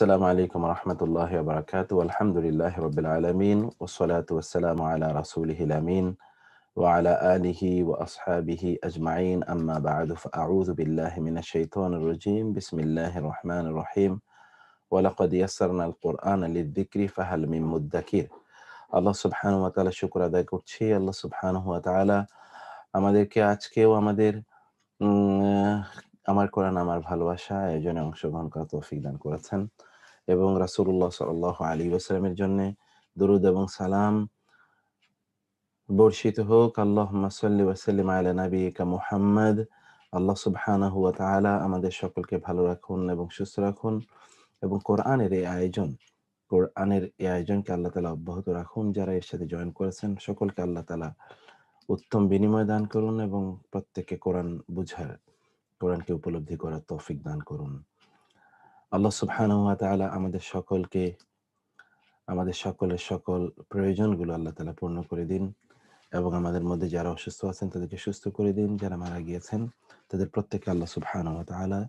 السلام عليكم ورحمة الله وبركاته والحمد لله رب العالمين والصلاة والسلام على رسوله الأمين وعلى آله وأصحابه أجمعين أما بعد فأعوذ بالله من الشيطان الرجيم بسم الله الرحمن الرحيم ولقد يسرنا القرآن للذكر فهل من مدكر আল্লাহ সুবহানাহু ওয়া তাআলা শুকর আদায় করছি। আল্লাহ সুবহানাহু ওয়া তাআলা আমাদেরকে আজকেও আমাদের উম আমার কোরআন আমার ভালোবাসা আয়োজনে অংশগ্রহণ করার তৌফিক দান করেছেন এবং রাসূলুল্লাহ সাল্লাল্লাহু আলাইহি ওয়াসাল্লামের জন্যে দরুদ এবং সালাম বর্ষিত হোক। আল্লাহুম্মা সাল্লি ওয়া সাল্লিম আলা নাবিয়িকা মুহাম্মদ। আল্লাহ সুবহানাহু ওয়া তাআলা আমাদের সকলকে ভালো রাখুন এবং সুস্থ রাখুন এবং কোরআনের এই আয়োজনকে আল্লাহ তাআলা অব্যাহত রাখুন। যারা এর সাথে জয়েন করেছেন সকলকে আল্লাহ তাআলা উত্তম বিনিময় দান করুন এবং প্রত্যেককে কোরআন বুঝার, কোরআনকে উপলব্ধি করার তৌফিক দান করুন। আল্লাহ সুবহানাহু ওয়া তাআলা আমাদের সকলের সকল প্রয়োজনগুলো আল্লাহ তাআলা পূর্ণ করে দিন এবং আমাদের মধ্যে যারা অসুস্থ আছেন তাদেরকে সুস্থ করে দিন। যারা মারা গিয়েছেন তাদের প্রত্যেককে আল্লাহ সুবহানাহু ওয়া তাআলা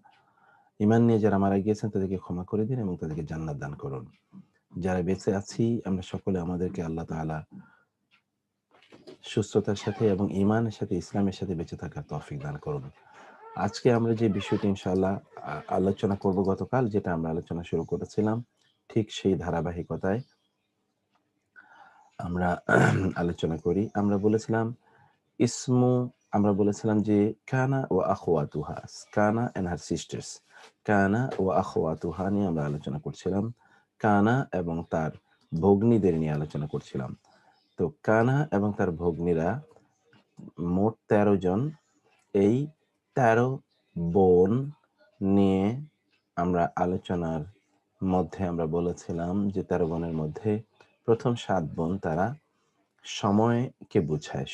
ঈমান নিয়ে যারা মারা গিয়েছেন তাদেরকে ক্ষমা করে দিন এবং তাদেরকে জান্নাত দান করুন। যারা বেঁচে আছি আমরা সকলে আমাদেরকে আল্লাহ তাআলা সুস্থতার সাথে এবং ঈমানের সাথে ইসলামের সাথে বেঁচে থাকার তৌফিক দান করুন। আজকে আমরা যে বিষয়টি ইনশাআল্লাহ আলোচনা করব, গতকাল যেটা আমরা আলোচনা শুরু করেছিলাম ঠিক সেই ধারাবাহিকতায় আমরা আলোচনা করি। আমরা বলেছিলাম যে কানা ওয়া আখওয়াতুহা, কানা এন্ড হার সিস্টার্স, কানা ওয়া আখওয়াতুহা নিয়ে আমরা আলোচনা করছিলাম। কানা এবং তার ভগ্নীদের নিয়ে আলোচনা করছিলাম। তো কানা এবং তার ভগ্নীরা মোট ১৩ জন। এই ১৩ বোন নিয়ে আমরা আলোচনার মধ্যে আমরা বলেছিলাম যে ১৩ বোনের মধ্যে প্রথম ৭ বোন তারা সময়কে বুঝায়।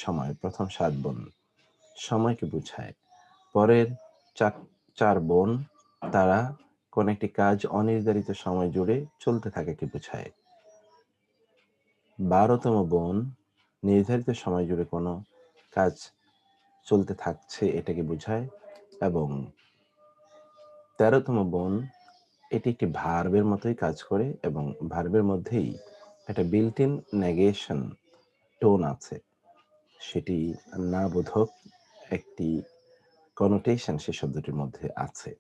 প্রথম ৭ বোন সময়কে বুঝায়। পরের ৪ বোন তারা কোন একটি কাজ অনির্ধারিত সময় জুড়ে চলতে থাকাকে বুঝায়। ১২তম বোন নির্ধারিত সময় জুড়ে কোনো কাজ চলতে থাকছে এটাকে বুঝায় এবং ১৩তম বোন এটি একটি ভার্বের মতোই কাজ করে এবং ভার্বের মধ্যেই একটা বিল্ট ইন নেগেশন টোন আছে। সেটি না বোধক একটি কনোটেশন সে শব্দটির মধ্যে আছে।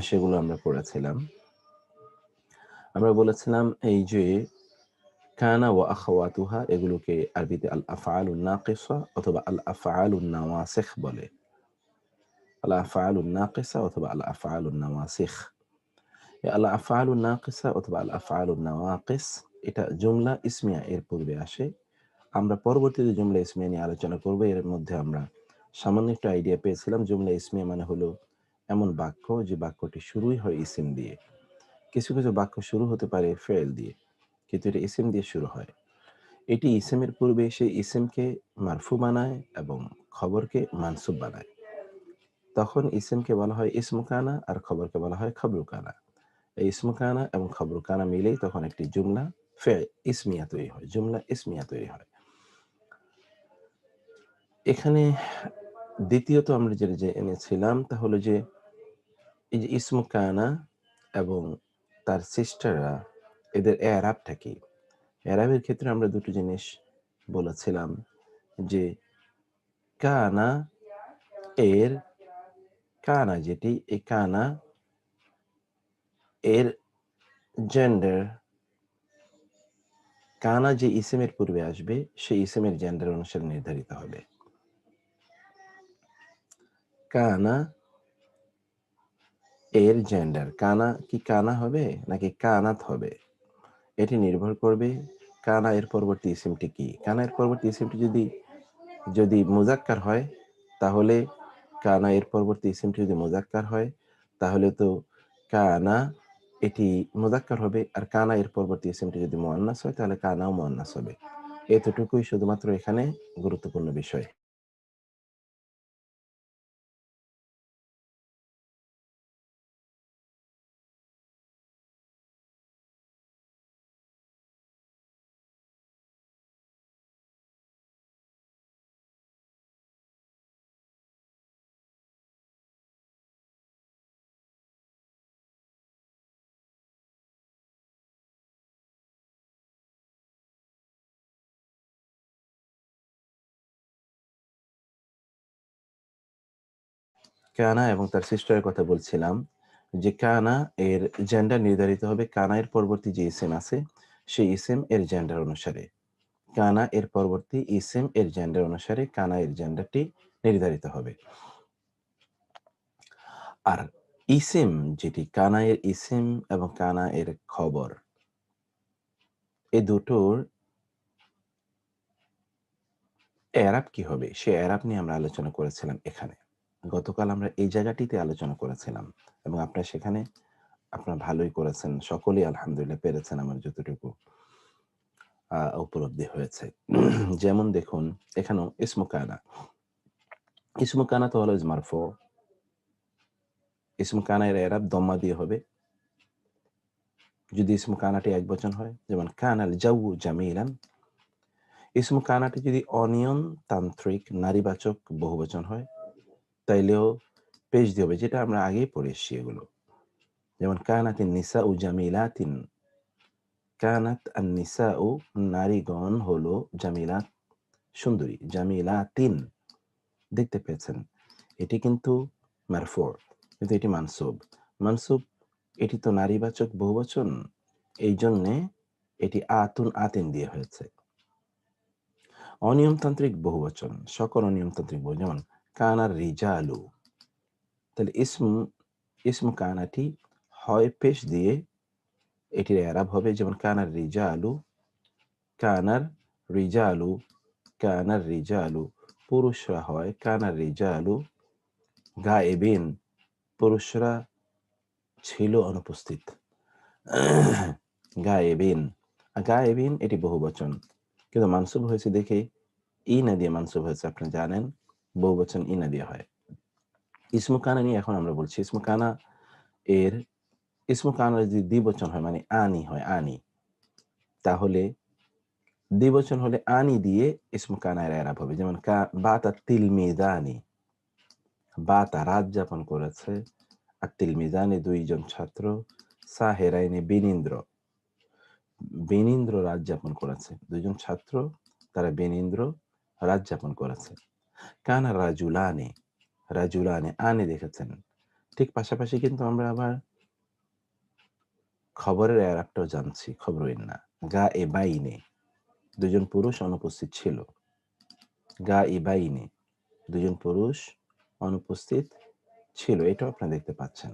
সেগুলো আমরা পড়েছিলাম। আমরা বলেছিলাম এই যে কানা ওয়া আখাওয়াতুহা এগুলোকে আরবিতে আল আফআলুন নাকিসা অথবা আল আফআলুন নাওয়াসিখ বলে। আল আফআলুন নাকিসা অথবা আল আফআলুন নাওয়াসিখ। আল আফআলুন নাকিসা অথবা আল আফআলুন নাওয়াকিস এটা জুমলা ইসমিয়া এর পূর্বে আসে। আমরা পরবর্তীতে জুমলা ইসমিয়া নিয়ে আলোচনা করব। এর মধ্যে আমরা সামান্য একটু আইডিয়া পেয়েছিলাম জুমলা ইসমিয়া মানে হলো এমন বাক্য যে বাক্যটি শুরুই হয় ইসিম দিয়ে। কিছু কিছু বাক্য শুরু হতে পারে ফেল দিয়ে, কিন্তু এটা ইসিম দিয়ে শুরু হয়। এটি ইসিমের পূর্বে এসে ইসিমকে মারফু বানায় এবং খবরকে মানসুব বানায়। তখন ইসিমকে বলা হয় ইসমু কানা আর খবরকে বলা হয় খবরু কানা। এই ইসমু কানা এবং খবরু কানা মিলেই তখন একটি জুমলা ইসমিয়া তৈরি হয়, জুমলা ইসমিয়া তৈরি হয়। এখানে দ্বিতীয়ত আমরা যে এনেছিলাম তা হলো যে এই যে ইসমু কানা এবং তার সিস্টাররা এদের এরাবটা কি? এরাবের ক্ষেত্রে আমরা দুটো জিনিস বলেছিলাম যে কানা এর কানা যেটি এই কানা এর জেন্ডার, কানা যে ইসিমের পূর্বে আসবে সেই ইসিমের জেন্ডার অনুসারে নির্ধারিত হবে। কানা এর জেন্ডার, কানা কি কানা হবে নাকি কানাত হবে এটি নির্ভর করবে কানা এর পরবর্তী ইসিমটি কি। কানা এর পরবর্তী ইসিমটি যদি মুজাক্কার হয় তাহলে কানা এর পরবর্তী ইসিমটি যদি মুজাক্কার হয় তাহলে তো কানা এটি মুজাক্কার হবে, আর কানা এর পরবর্তী ইসিমটি যদি মুআন্নাস হয় তাহলে কানাও মুআন্নাস হবে। এতটুকুই শুধুমাত্র এখানে গুরুত্বপূর্ণ বিষয়। কানা এবং তার সিস্টারের কথা বলছিলাম যে কানা এর জেন্ডার নির্ধারিত হবে কানা এর পরবর্তী যে ইসেম আছে সেই ইসেম এর জেন্ডার অনুসারে। কানা এর পরবর্তী ইসেম এর জেন্ডার অনুসারে কানা এর জেন্ডারটি নির্ধারিত হবে। আর ইসেম যেটি কানা এর ইসেম এবং কানা এর খবর, এ দুটোর এরাব কি হবে? সে এরাব নিয়ে আমরা আলোচনা করেছিলাম এখানে। গতকাল আমরা এই জায়গাটিতে আলোচনা করেছিলাম এবং আপনারা সেখানে আপনারা ভালোই করেছেন। সকলেই আলহামদুলিল্লাহ পেরেছেন আমার যতটুকু উপলব্ধি হয়েছে। যেমন দেখুন এখানেও ইসমু কানা। ইসমু কানা তো অলওয়েজ মারফু। ইসমু কানা এর এরাব দম্মা দিয়ে হবে। যদি ইসমু কানাটি একবচন হয়, যেমন কানাল জাউ জামিলান। ইসমু কানাটি যদি অনিয়মতান্ত্রিক নারীবাচক বহুবচন হয়, তাইলেও পেশ দিয়ে হবে, যেটা আমরা আগেই পড়ে এসেছি এগুলো। যেমন কানাতিন নিসাউ জামিলাতিন। কানাত আন-নিসাউ নারীগণ হলো জামিলাত সুন্দরী, জামিলাতিন। দেখতে পেয়েছেন? এটি কিন্তু মারফু, কিন্তু এটি মানসুব। মানসুব এটি তো নারীবাচক বহুবচন, এইজন্যে এটি আতুন আতিন দিয়ে হয়েছে। অনিয়মতান্ত্রিক বহুবচন, সকল অনিয়মতান্ত্রিক বহু, যেমন কানার রিজালু। তাহলে ইসমু কানাটি হয় পেশ দিয়ে এটির এরাব হবে, যেমন কানার রিজালু, কানার রিজালু, কানার রিজালু। পুরুষরা হয় কানার রিজালু গায়েবিন, পুরুষরা ছিল অনুপস্থিত। গায়েবিন, গায়েবিন এটি বহুবচন, কিন্তু মানসুব হয়েছে দেখে ইনা দিয়ে মানসুব হয়েছে, আপনি জানেন বহুবচন ইনা দিয়ে হয়। ইসমু কানা নিয়ে এখন আমরা বলছি। ইসমু কানা এর ইসমু কানা যদি দ্বিবচন হয়, মানে আনি হয়, আনি, তাহলে দ্বিবচন হলে আনি দিয়ে ইসমু কানা এর এরাব হবে, যেমন বাতা তিলমিদানি। বাতা রাত যাপন করেছে, আর তিলমিদানি দুইজন ছাত্র, সাহেরাইনে বিনীন্দ্র, বেনীন্দ্র রাত যাপন করেছে, দুইজন ছাত্র তারা বেনীন্দ্র রাত যাপন করেছে। কানা রাজুলানে, রাজুলানে আনে দেখেছেন। ঠিক পাশাপাশি কিন্তু আমরা আবার খবরের এরাবটাও জানছি, খবরই না। গা এ বাইনে, দুজন পুরুষ অনুপস্থিত ছিল। গা এ বাইনে, দুজন পুরুষ অনুপস্থিত ছিল, এটাও আপনারা দেখতে পাচ্ছেন।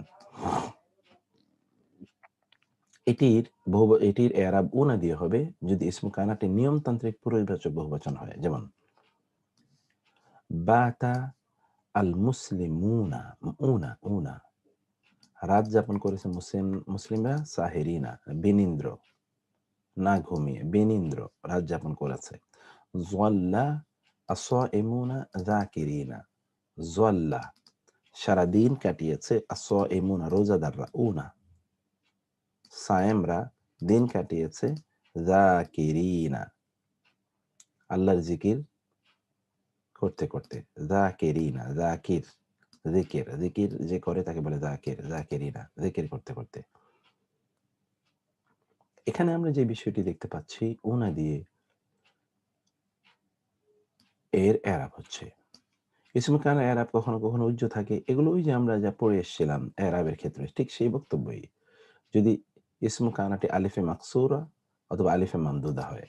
এটির এরাব উনা দিয়ে হবে যদি ইসমু কানাটি নিয়মতান্ত্রিক পুরুষবাচক বহুবচন হয়, যেমন বাতা আল মুসলিমুনা, উনা উনা রাত যাপন করেছে মুসলিমরা, সাহেরিনা বেনিন্দ্র না ঘুমিয়ে, বেনিন্দ্র রাত যাপন করেছে। জল্লা আসএমুনা যাকিরিনা, জল্লা সারাদিন কাটিয়েছে, আসএমুনা রোজাদাররা, উনা সায়েমরা দিন কাটিয়েছে, যাকিরিনা আল্লাহর জিকির করতে করতে, যাকিরিনা যাকির জিকির, জিকির যে করে তাকে বলে যাকির, যাকিরিনা জিকির করতে করতে। এখানে আমরা যে বিষয়টি দেখতে পাচ্ছি, উনা দিয়ে এর এরাব হচ্ছে। ইসমে কানা এরাব কখনো কখনো উজ্জ থাকে, এগুলো ওই যে আমরা যা পড়ে এসেছিলাম এরাবের ক্ষেত্রে, ঠিক সেই বক্তব্যই। যদি ইসমে কানাটি আলিফে মাকসুরা অথবা আলিফে মামদুদা হয়,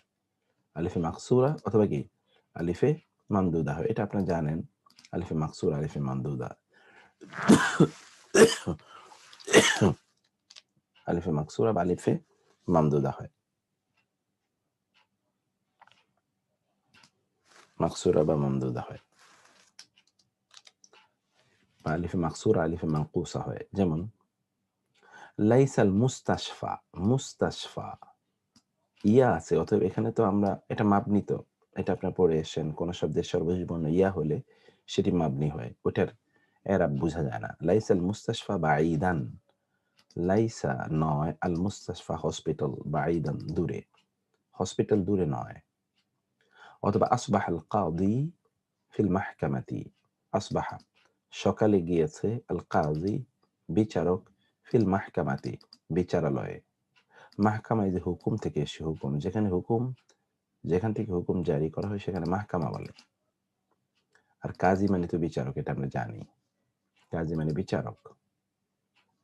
আলিফে মাকসুরা অথবা কি আলিফে মামদুদা হয়, এটা আপনারা জানেন। আলিফে মাকসুরা, আলিফে মামদুদা। আলিফে মাকসুরা বা আলিফে মামদুদা হয়, মাকসুরা বা মামদুদা হয়, বা আলিফে মাকসুরা আলিফে মানকুসা হয়। যেমন লাইসাল মুস্তাশফা, মুস্তাশফা ইয়া আছে, অতএব এখানে তো আমরা এটা মাবনি, তো এটা আপনারা পড়ে এসেছেন, কোন শব্দের সর্বশেষ বর্ণ ইয়া হলে সেটি মাবনি হয়, ওটার এরাব বোঝা যায় না। লাইসাল মুস্তাশফা বাঈদান, লাইসা নয়, আল মুস্তাশফা হসপিটাল, বাঈদান দূরে, হসপিটাল দূরে নয়। অথবা আসবাহাল কাদি ফিল মাহকামাতি, আসবাহা সকালে গিয়েছে, আল কাজি বিচারক, ফিল মাহকামাতি বিচারালয়ে। মাহকামায় যে হুকুম থেকে এসে, হুকুম যেখান থেকে হুকুম জারি করা হয় সেখানে মাহকামা বলে। আর কাজী মানে তো বিচারক, এটা আমরা জানি। কাজী মানে বিচারক।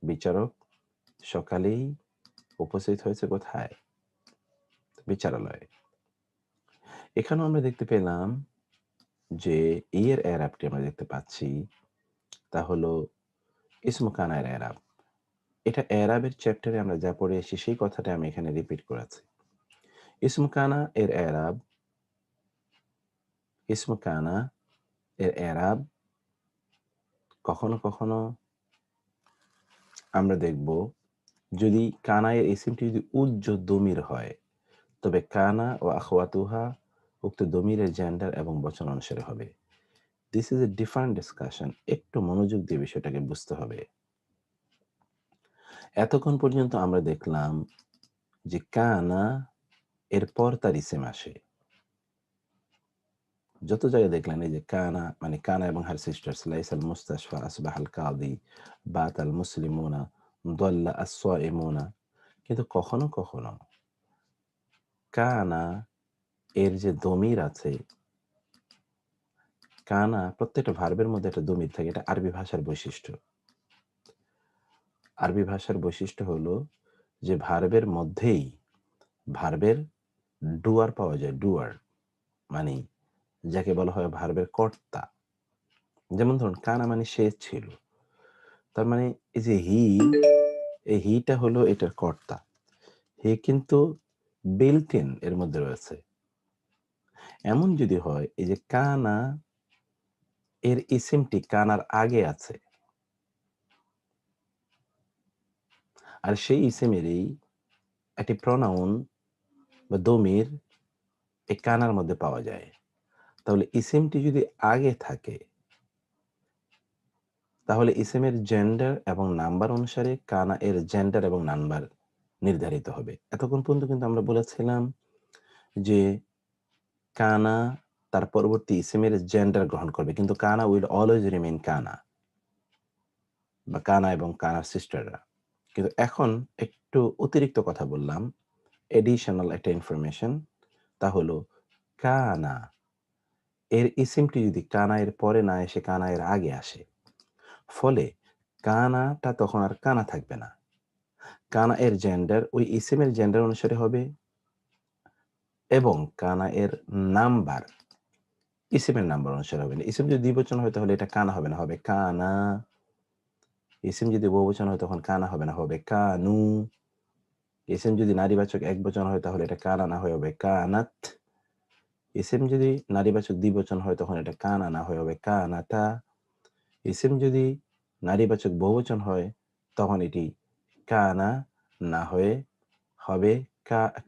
বিচারক সকালেই উপস্থিত হয়েছে কোথায়? বিচারালয়ে। এখানেও আমরা দেখতে পেলাম যে এর এরাবটি আমরা দেখতে পাচ্ছি, তা হলো ইসমু কানা এর এরাব। এটা এরাবের চ্যাপ্টারে আমরা যা পড়ে এসেছি সেই কথাটা আমি এখানে রিপিট করেছি। ইসমু কানা এর এরাব, ইসমু কানা এর এরাব কখনো, কখনো আমরা দেখব যদি কানা এর ইসিমটি যদি উজ্জ দমির হয়, তবে কানা ও আখওয়াতুহা উক্ত দমিরের জেন্ডার এবং বচন অনুসারে হবে। This is a different discussion. একটু মনোযোগ দিয়ে বিষয়টাকে বুঝতে হবে। এতক্ষণ পর্যন্ত আমরা দেখলাম যে কানা এরপর তার ইসিম আসে। যত জায়গায় দেখলেন এই যে কানা মানে কানা এবং হার সিস্টার্স লাইসাল মুস্তাশফা আসবাহাল কাদি বাতাল মুসলিমুনা দল্লা আসসাইমুনা, কিন্তু কখনো কখনো কানা এর যে দমির আছে, কানা প্রত্যেকটা ভার্বের মধ্যে একটা দমির থাকে। এটা আরবি ভাষার বৈশিষ্ট্য। আরবি ভাষার বৈশিষ্ট্য হলো যে ভার্বের মধ্যেই ভার্বের ডুয়ার পাওয়া যায়। ডুয়ার মানে যাকে বলা হয় ভার্বের কর্তা। যেমন ধরুন কানা মানে সে ছিল, তার মানে এই যে হি, এই হিটা হলো এটার কর্তা। হি কিন্তু বিল্ট ইন এর মধ্যে রয়েছে। এমন যদি হয় এই যে কানা এর ইসিমটি কানার আগে আছে, আর সেই ইসিমেরই একটি প্রনাউন বা দমির এই কানার মধ্যে পাওয়া যায়, তাহলে ইসিমটি যদি আগে থাকে তাহলে ইসিমের জেন্ডার এবং নাম্বার অনুসারে কানা এর জেন্ডার এবং নাম্বার নির্ধারিত হবে। এতক্ষণ পর্যন্ত কিন্তু আমরা বলেছিলাম যে কানা তার পরবর্তী ইসিমের জেন্ডার গ্রহণ করবে, কিন্তু কানা উইল অলওয়েজ রিমেইন কানা বা কানা এবং কানার সিস্টাররা। কিন্তু এখন একটু অতিরিক্ত কথা বললাম, এডিশনাল একটা ইনফরমেশন, তা হলো কানা এর ইসিমটি যদি কানা এর পরে না এসে কানা এর আগে আসে, ফলে কানাটা তখন আর কানা থাকবে না। কানা এর জেন্ডার ওই ইসিমের জেন্ডার অনুসারে হবে এবং কানা এর নাম্বার ইসিমের নাম্বার অনুসারে হবে না। ইসিম যদি দ্বিবচন হয় তাহলে এটা কানা হবে না, হবে কানা। ইসিম যদি বহুবচন হয় তখন কানা হবে না, হবে কানু। ইসিম যদি নারীবাচক একবচন হয় তাহলে এটা কানা না হয়ে হবে কানাত। ইসিম যদি নারীবাচক দ্বিবচন হয় তখন এটা কানা না হয়ে হবে কানাতা। ইসিম যদি নারীবাচক বহুবচন হয় তখন এটি কানা না হয়ে হবে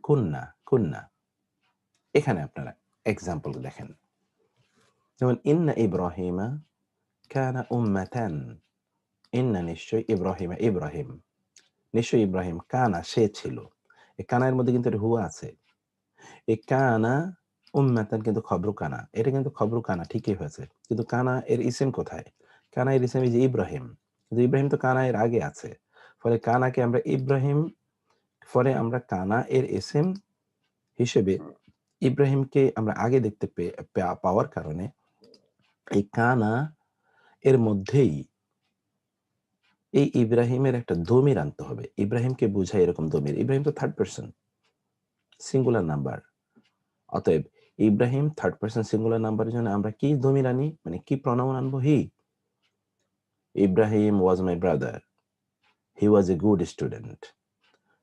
কুন্না কুন্না। এখানে আপনারা এক্সাম্পল দেখেন, যেমন ইন্না ইব্রাহিমা কানা উম্মাতান। ইন্না নিশ্চয় ইব্রাহিমা ইব্রাহিম নিশ্চয় ইব্রাহিম কানা সে ছিল। এই কানার মধ্যে কিন্তু একটা হুয়া আছে। এই কানা উম্মাতান কিন্তু খবরু কানা, এটা কিন্তু খবরু কানা ঠিকই হয়েছে, কিন্তু কানা এর ইসিম কোথায়? কানা এর ইসিম এই যে ইব্রাহিম, কিন্তু ইব্রাহিম তো কানা এর আগে আছে, ফলে কানাকে আমরা ইব্রাহিম, ফলে আমরা কানা এর ইসিম হিসেবে ইব্রাহিমকে আমরা আগে দেখতে পাওয়ার কারণে এই কানা এর মধ্যেই এই ইব্রাহিমের একটা দমির আনতে হবে। ইব্রাহিমকে বোঝায় এরকম দমির। ইব্রাহিম তো থার্ড পারসন সিঙ্গুলার নাম্বার। অতএব ইব্রাহিম থার্ড পারসন সিঙ্গুলার নাম্বারের জন্য আমরা কি দমির আনি, মানে কি প্রনাউন আনবো? He. Ibrahim was my brother, he was a good student.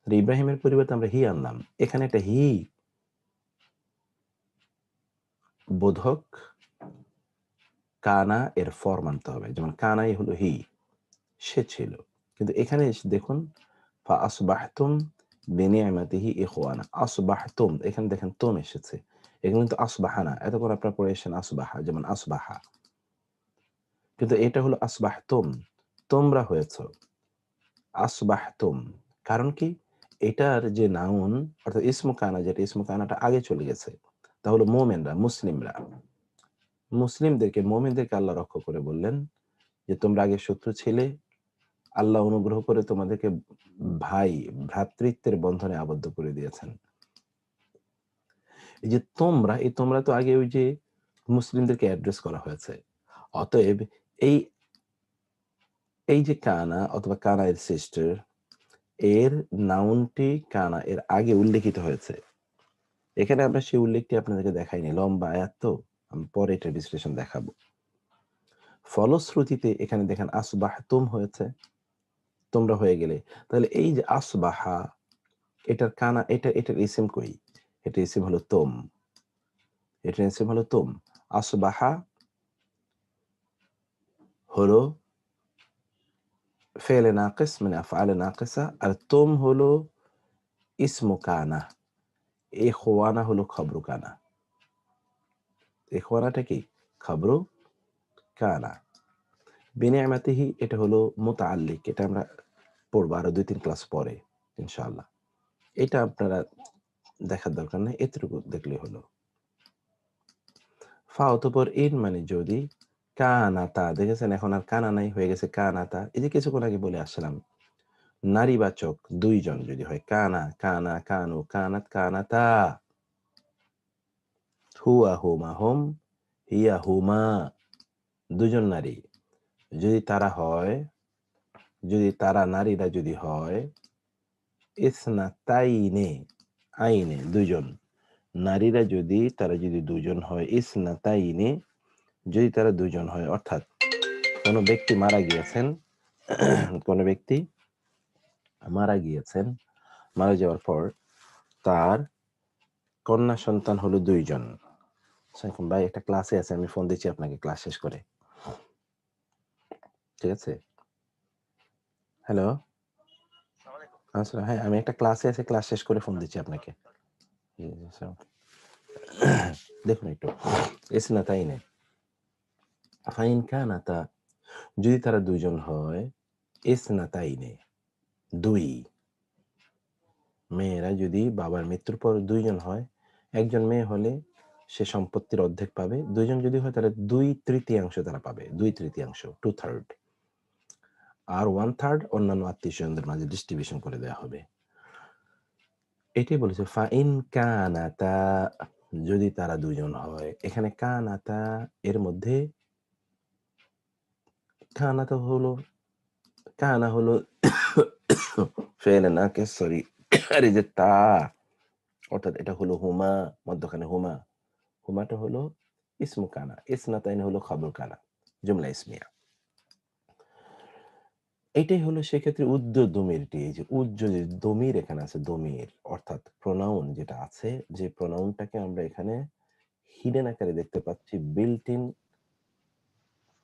ইব্রাহিমের পরিবর্তে আমরা হি আনলাম। এখানে একটা হি বোধক কানা এর ফর্ম আনতে হবে, যেমন কানাই হলো হি, সে ছিল। কিন্তু এখানে দেখুন ফা আসবাহতুম বিনিয়ামাতিহি ইখওয়ানা। আসবাহতুম, এখানে দেখেন তুম এসেছে, এখানে কিন্তু আসবাহা না। এতক্ষণ আপনারা পড়ে এসেছেন আসবাহা, যেমন আসবাহা, কিন্তু এটা হলো আসবাহতুম, তোমরা হয়েছ আসবাহতুম। কারণ কি? এটার যে নাউন অর্থাৎ ইসমু কানা, যেটা ইসমু কানাটা আগে চলে গেছে, তা হলো মোমেনরা, মুসলিমরা। মোমেনদেরকে আল্লাহ রক্ষা করে বললেন যে তোমরা আগে শত্রু ছিলে, আল্লাহ অনুগ্রহ করে তোমাদেরকে ভাই ভ্রাতৃত্বের বন্ধনে আবদ্ধ করে দিয়েছেন। এই যে তোমরা, এই তোমরা তো আগে ওই যে মুসলিমদেরকে অ্যাড্রেস করা হয়েছে। অতএব এই এই যে কানা অথবা কানা এর সিস্টার, এর নাউনটি কানা এর আগে উল্লেখিত হয়েছে। এখানে আমরা সেই উল্লেখটি আপনাদেরকে দেখাইনি। লম্বা আয়াত তো, আমি পরে এটার বিশ্লেষণ দেখাবো। ফলশ্রুতিতে এখানে দেখেন আসবাহতুম হয়েছে, তোমরা হয়ে গেলে। তাহলে এই যে আসবাহা, এটার কানা, এটার ইসিম কই? এটার ইসিম হলো তুম। এটার ইসিম হলো তুম। আসবাহা হলো ফেলে নাকিস মানে আফআলে নাকিসা, আর তুম হলো ইসমু কানা। ইখওয়ানা হলো খবরু কানা। ইখওয়ানাটা কি? খবরু কানা। বিনিয়ামাতিহি এটা হলো মুতাআল্লিক। এটা আমরা পড়বো আরো ২-৩ ক্লাস পরে ইনশাআল্লাহ। এটা আপনারা দেখার দরকার নাই, এতটুকু দেখলেই হলো। ফা অতঃপর ইন মানে যদি, কানাতা দেখেছেন এখন আর কানা নাই, হয়ে গেছে কানাতা। এই যে কিছুক্ষণ আগে বলে আসলাম, নারীবাচক ২ জন যদি হয়, কানা, কানা, কানু, কানাত, কানাতা। হুয়া, হুমা, হুম, হিয়া, হুমা, ২ জন নারী। যদি তারা হয়, যদি তারা নারীরা যদি হয়, ইসনাতাইনে, আইনে ২ জন। নারীরা যদি তারা যদি ২ জন হয়, ইসনাতাইনে যদি তারা ২ জন হয়, অর্থাৎ কোন ব্যক্তি মারা গিয়েছেন, কোন ব্যক্তি মারা গিয়েছেন, মারা যাওয়ার পর তার কন্যা সন্তান হলো ২ জন। এখন ভাই একটা ক্লাসে আছে, আমি ফোন দিচ্ছি আপনাকে ক্লাস শেষ করে। ঠিক আছে? হ্যালো? আসসালাম, হ্যাঁ, আমি একটা ক্লাসে আছি, ক্লাস শেষ করে ফোন দিচ্ছি আপনাকে। জি, জি, দেখুন একটু, ইসনাতাইনে ফাইন কানাতা যদি তারা ২ জন হয়, ইসনাতাইনে ২, মেয়েরা যদি বাবার মৃত্যুর পর ২ জন হয়, একজন মেয়ে হলে সে সম্পত্তির অর্ধেক পাবে, ২ জন যদি হয় তাহলে ২/৩ তারা পাবে, ২/৩, 2/3, আর 1/3 অন্যান্য আত্মীয়স্বজনদের মাঝে ডিস্ট্রিবিউশন করে দেওয়া হবে। এটাই বলেছে ফাইন কানাতা যদি তারা ২ জন হয়। এখানে কানাতা এর মধ্যে কানাতা হলো, কানা হলো ফেলে নাকিস, সরি, আর এই যে তা, অর্থাৎ এটা হলো হুমা, মধ্যখানে হুমা। হুমাটা হলো ইসমু কানা, ইসনাতাইন হলো খবর কানা, জুমলা ইসমিয়া। এটাই হলো সেক্ষেত্রে উদ্য দমিরটি। এই যে উজ্জ যে দমির এখানে আছে, দমির অর্থাৎ প্রোনাউন যেটা আছে, যে প্রোনাউনটাকে আমরা এখানে হিডেন আকারে দেখতে পাচ্ছি বিল্ট ইন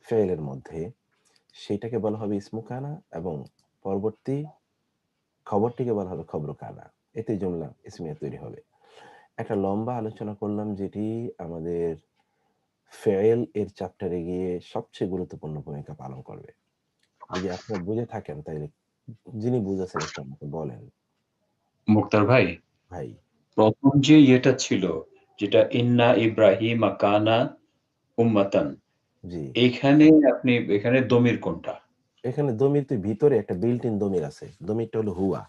ফেইলের মধ্যে, সেটাকে বলা হবে ইসমু কানা এবং পরবর্তী খবরটিকে বলা হবে খবর কানা। এতে জুমলা ইসমিয়া তৈরি হবে। একটা লম্বা আলোচনা করলাম যেটি আমাদের ফেইল এর চ্যাপ্টারে গিয়ে সবচেয়ে গুরুত্বপূর্ণ ভূমিকা পালন করবে। যদি আপনারা বুঝে থাকেন তাইলে যিনি বুঝেছেন একটু আমাকে বলেন। মুক্তার ভাই, ভাই, প্রথম যে ইয়েটা ছিল, যেটা ইন্না ইব্রাহিমা কানা উম্মাতান, জি। এখানে দমির কোনটা? এখানে দমির তো ভিতরে একটা বিল্ট ইন দমির আছে। দমিরটা হলো হুয়া।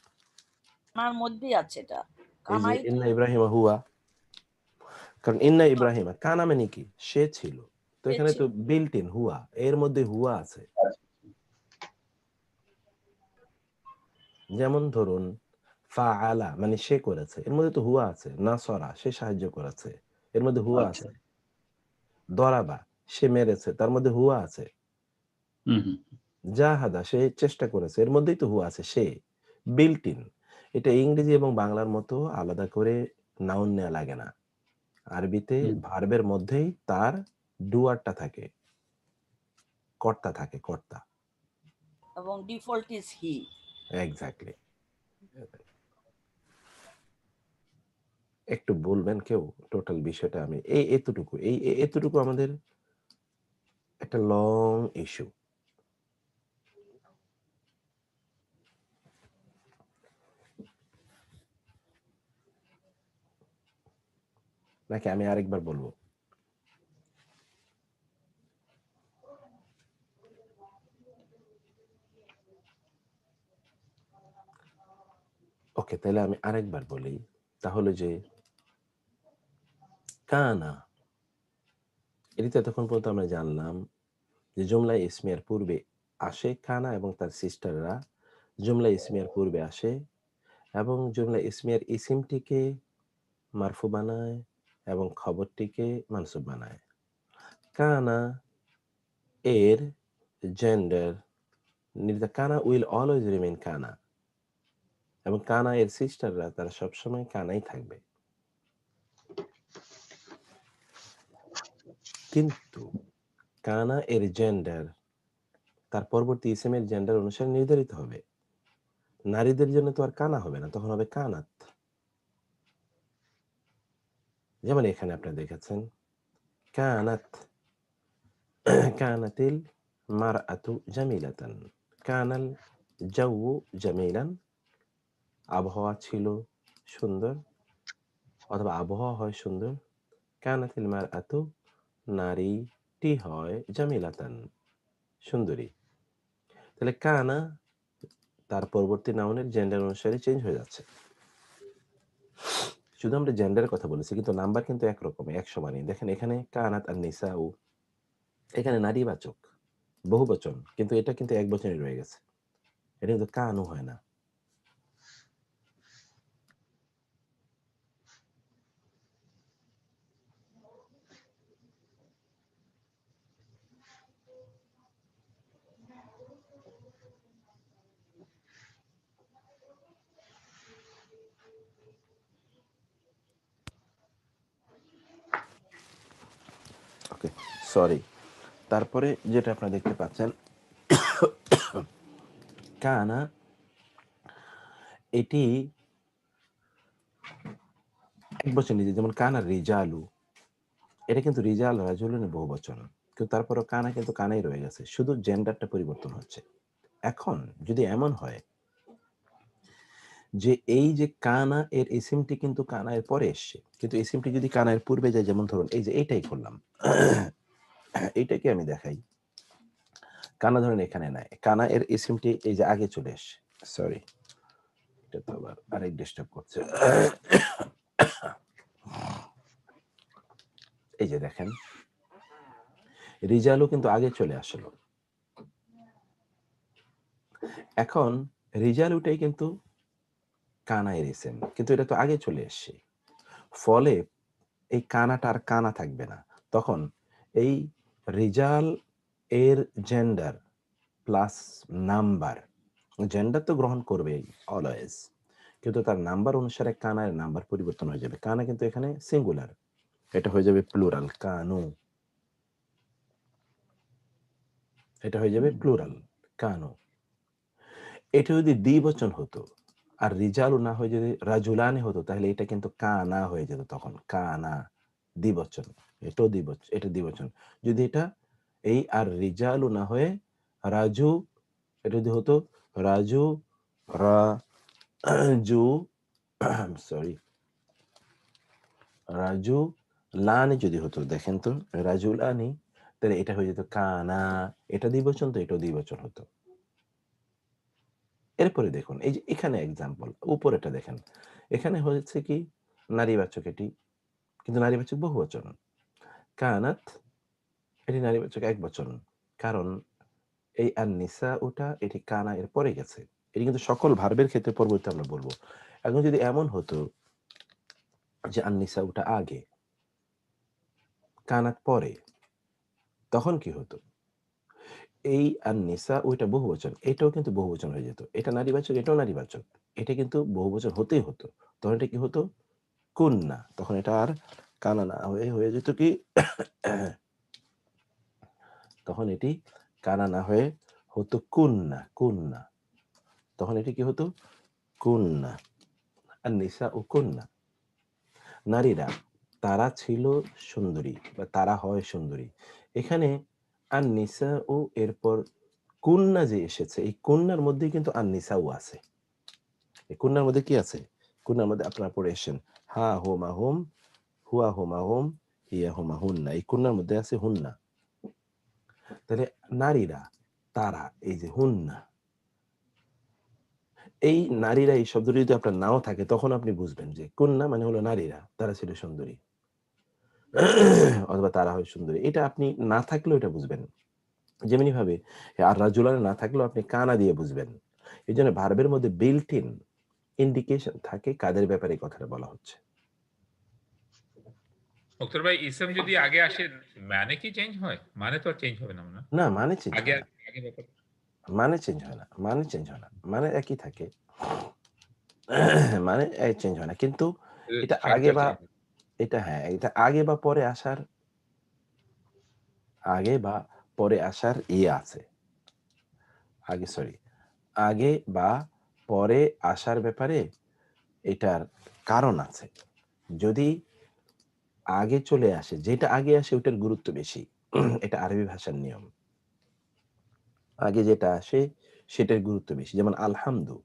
কানার মধ্যেই আছে এটা। এই যে কানাই তো ইন্না ইব্রাহিমা হুয়া। কারণ ইন্না ইব্রাহিমা কানা মানে কি? সে ছিল। তো এখানে পেয়েছে। তো বিল্ট ইন হুয়া। এর মধ্যে হুয়া আছে। যেমন ধরুন ফাআলা মানে সে করেছে। এর মধ্যে তো হুয়া আছে। নাসরা সে সাহায্য করেছে। এর মধ্যে হুয়া আচ্ছা। আছে। দরাবা সে মেরেছে। তার মধ্যে হুয়া আছে। হুম, হুম। জাহাদা সে চেষ্টা করেছে। এর মধ্যেই তো হুয়া আছে, সে। Built in. এটা ইংরেজি এবং বাংলার মতো আলাদা করে নাউন নেয়া লাগে না। আরবিতে হুম। ভার্বের মধ্যেই তার ডুয়ারটা থাকে। কর্তা থাকে, কর্তা। এবং ডিফল্ট ইজ হি। এক্সাক্টলি। একটু বলবেন কেউ টোটাল বিষয়টা, আমি এতটুকু এতটুকু আমাদের একটা লং ইস্যু। নাকি আমি আরেকবার বলবো? ওকে, তাহলে আমি আরেকবার বলি। তাহলে যে কানা, এটি তো এতক্ষণ পর্যন্ত আমরা জানলাম যে জুমলা ইসমিয়ার পূর্বে আসে কানা এবং তার সিস্টাররা জুমলা ইসমিয়ার পূর্বে আসে এবং জুমলা ইসমিয়ার ইসিমটিকে মারফু বানায় এবং খবরটিকে মানসুব বানায়। কানা এর জেন্ডার কানা উইল অলওয়েজ রিমেইন কানা এবং কানা এর সিস্টাররা তারা সবসময় কানাই থাকবে। কিন্তু কানা এর জেন্ডার তার পরবর্তী ইসিমের জেন্ডার অনুসারে নির্ধারিত হবে। নারীদের জন্য তো আর কানা হবে না, তখন হবে কানাত। যেমন এখানে আপনারা দেখেছেন কানাত কানাতিল মারআতু জামিলাতান, কানাল জাউ জামিলান, আবহাওয়া ছিল সুন্দর অথবা আবহাওয়া হয় সুন্দর। কানাতিল মারআতু, নারীটি হয় জামিলাতান, সুন্দরী। তাহলে কানা তার পরবর্তী নাউনের জেন্ডার অনুসারে চেঞ্জ হয়ে যাচ্ছে। শুধু আমরা জেন্ডারের কথা বলেছি, কিন্তু নাম্বার কিন্তু একরকম, এক সমানই। দেখেন এখানে কানাত আর নিসাউ, এখানে নারীবাচক বহুবচন, কিন্তু এটা কিন্তু এক বচনই রয়ে গেছে, এটা কিন্তু কানু হয় না। ওকে, সরি। তারপরে যেটা আপনারা দেখতে পাচ্ছেন কানা, এটি এক বচন নিজে, যেমন কানা রিজালু, এটা কিন্তু রিজাল রাজুলুনের বহু বচন, কিন্তু তারপরে কানা কিন্তু কানাই রয়ে গেছে, শুধু জেন্ডারটা পরিবর্তন হচ্ছে। এখন যদি এমন হয় যে এই যে কানা এর ইসিমটি কিন্তু কানা এর পরে এসছে, কিন্তু ইসিমটি যদি কানা এর পূর্বে যায়, যেমন ধরুন এই যে এইটাই করলাম, এইটাকে আমি দেখাই। কানা ধরেন এখানে নাই, কানা এর ইসিমটি এই যে আগে চলে এসছে, সরি এটা তো আবার আরেক ডিস্টার্ব করছে। এই যে দেখেন রিজালও কিন্তু আগে চলে আসলো। এখন রিজালুটাই কিন্তু কানা এর ইসিম, কিন্তু এটা তো আগে চলে এসছে, ফলে এই কানাটা আর কানা থাকবে না। তখন এই রিজাল এর জেন্ডার প্লাস নাম্বার, জেন্ডার তো গ্রহণ করবেই অলওয়েজ, কিন্তু তার নাম্বার অনুসারে কানার নাম্বার পরিবর্তন হয়ে যাবে। কানা কিন্তু এখানে সিঙ্গুলার, এটা হয়ে যাবে প্লুরাল কানু, এটা হয়ে যাবে প্লুরাল কানু। এটা যদি দ্বিবচন হতো আর রিজালু না হয়ে যদি রাজুলানি হতো, তাহলে এটা কিন্তু কানা হয়ে যেত, তখন কানা দ্বিবচন, এটাও দ্বিবচন, এটা দ্বিবচন। যদি এটা এই আর রিজালু না হয়ে রাজু, এটা যদি হতো রাজু রাজু সরি রাজু লানি যদি হতো, দেখেন তো রাজু লানি, তাহলে এটা হয়ে যেত কানা, এটা দ্বিবচন, তো এটাও দ্বিবচন হতো। এরপরে দেখুন এই যে এখানে এক্সাম্পল উপরেটা দেখেন, এখানে হয়েছে কি নারীবাচক এটি, কিন্তু নারীবাচক বহুবচন। কানাত, এটি নারীবাচক এক বচন, কারণ এই আন-নিসা ওটা এটি কানা এর পরে গেছে। এটি কিন্তু সকল ভার্বের ক্ষেত্রে পরবর্তী আমরা বলবো। এখন যদি এমন হতো যে আন-নিসা ওটা আগে কানাত পরে, তখন কি হতো? এই আন-নিসা ওইটা বহুবচন, এটাও কিন্তু বহুবচন হয়ে যেত। এটা নারীবাচক, এটাও নারীবাচক, এটা কিন্তু বহুবচন হতেই হতো। তখন এটা কি হতো? কুন্না। তখন এটা আর কানা না হয়ে যেত কি তখন এটি কানা না হয়ে হতো কুন্না, কুন্না। তখন এটি কি হতো? কুন্না। আন-নিসা ও কুন্না, নারীরা, তারা ছিল সুন্দরী বা তারা হয় সুন্দরী। এখানে আন-নিসা ও এরপর কুন্না যে এসেছে, এই কুন্নার মধ্যে কিন্তু আন-নিসাও আছে। এই কুন্নার মধ্যে কি আছে? কুন্নার মধ্যে আপনারা পড়ে এসেছেন হা হুমা হুম, হুয়া হুমা হুম, ইয়া হুমা হুন্না, এই কুন্নার মধ্যে আছে হুন্না। তাহলে নারীরা, তারা, এই যে হুন্না, এই নারীরা এই শব্দটি যদি আপনার নাও থাকে, তখন আপনি বুঝবেন যে কুন্না মানে হলো নারীরা, তারা ছিল সুন্দরী অথবা তারা হয় সুন্দরী। এটা আপনি না থাকলেও এটা বুঝবেন। যেমনি ভাবে আর রাজুলানে না থাকলেও আপনি কানা দিয়ে বুঝবেন। এজন্য ভার্বের মধ্যে বিল্ট ইন ইন্ডিকেশন থাকে কাদের ব্যাপারে এই কথাটা বলা হচ্ছে। মুক্তার ভাই ইসম যদি আগে আসে মানে কি চেঞ্জ হয়? মানে তো আর চেঞ্জ হবে না মনে হয়। না মানে চেঞ্জ আগে হয় না। আগে ব্যাপার মানে চেঞ্জ হয় না। মানে চেঞ্জ হয় না। মানে একই থাকে। মানে চেঞ্জ হয় না। কিন্তু এটা আগে স্ট্রাকচার বা চেঞ্জ হয়। এটা হ্যাঁ, এটা আগে বা পরে আসার আগে বা পরে আসার ইয়ে আছে। আগে সরি। আগে বা পরে আসার ব্যাপারে এটার কারণ আছে। যদি আগে চলে আসে, যেটা আগে আসে ওটার গুরুত্ব বেশি। এটা আরবি ভাষার নিয়ম। আগে যেটা আসে সেটার গুরুত্ব বেশি। যেমন আলহামদু।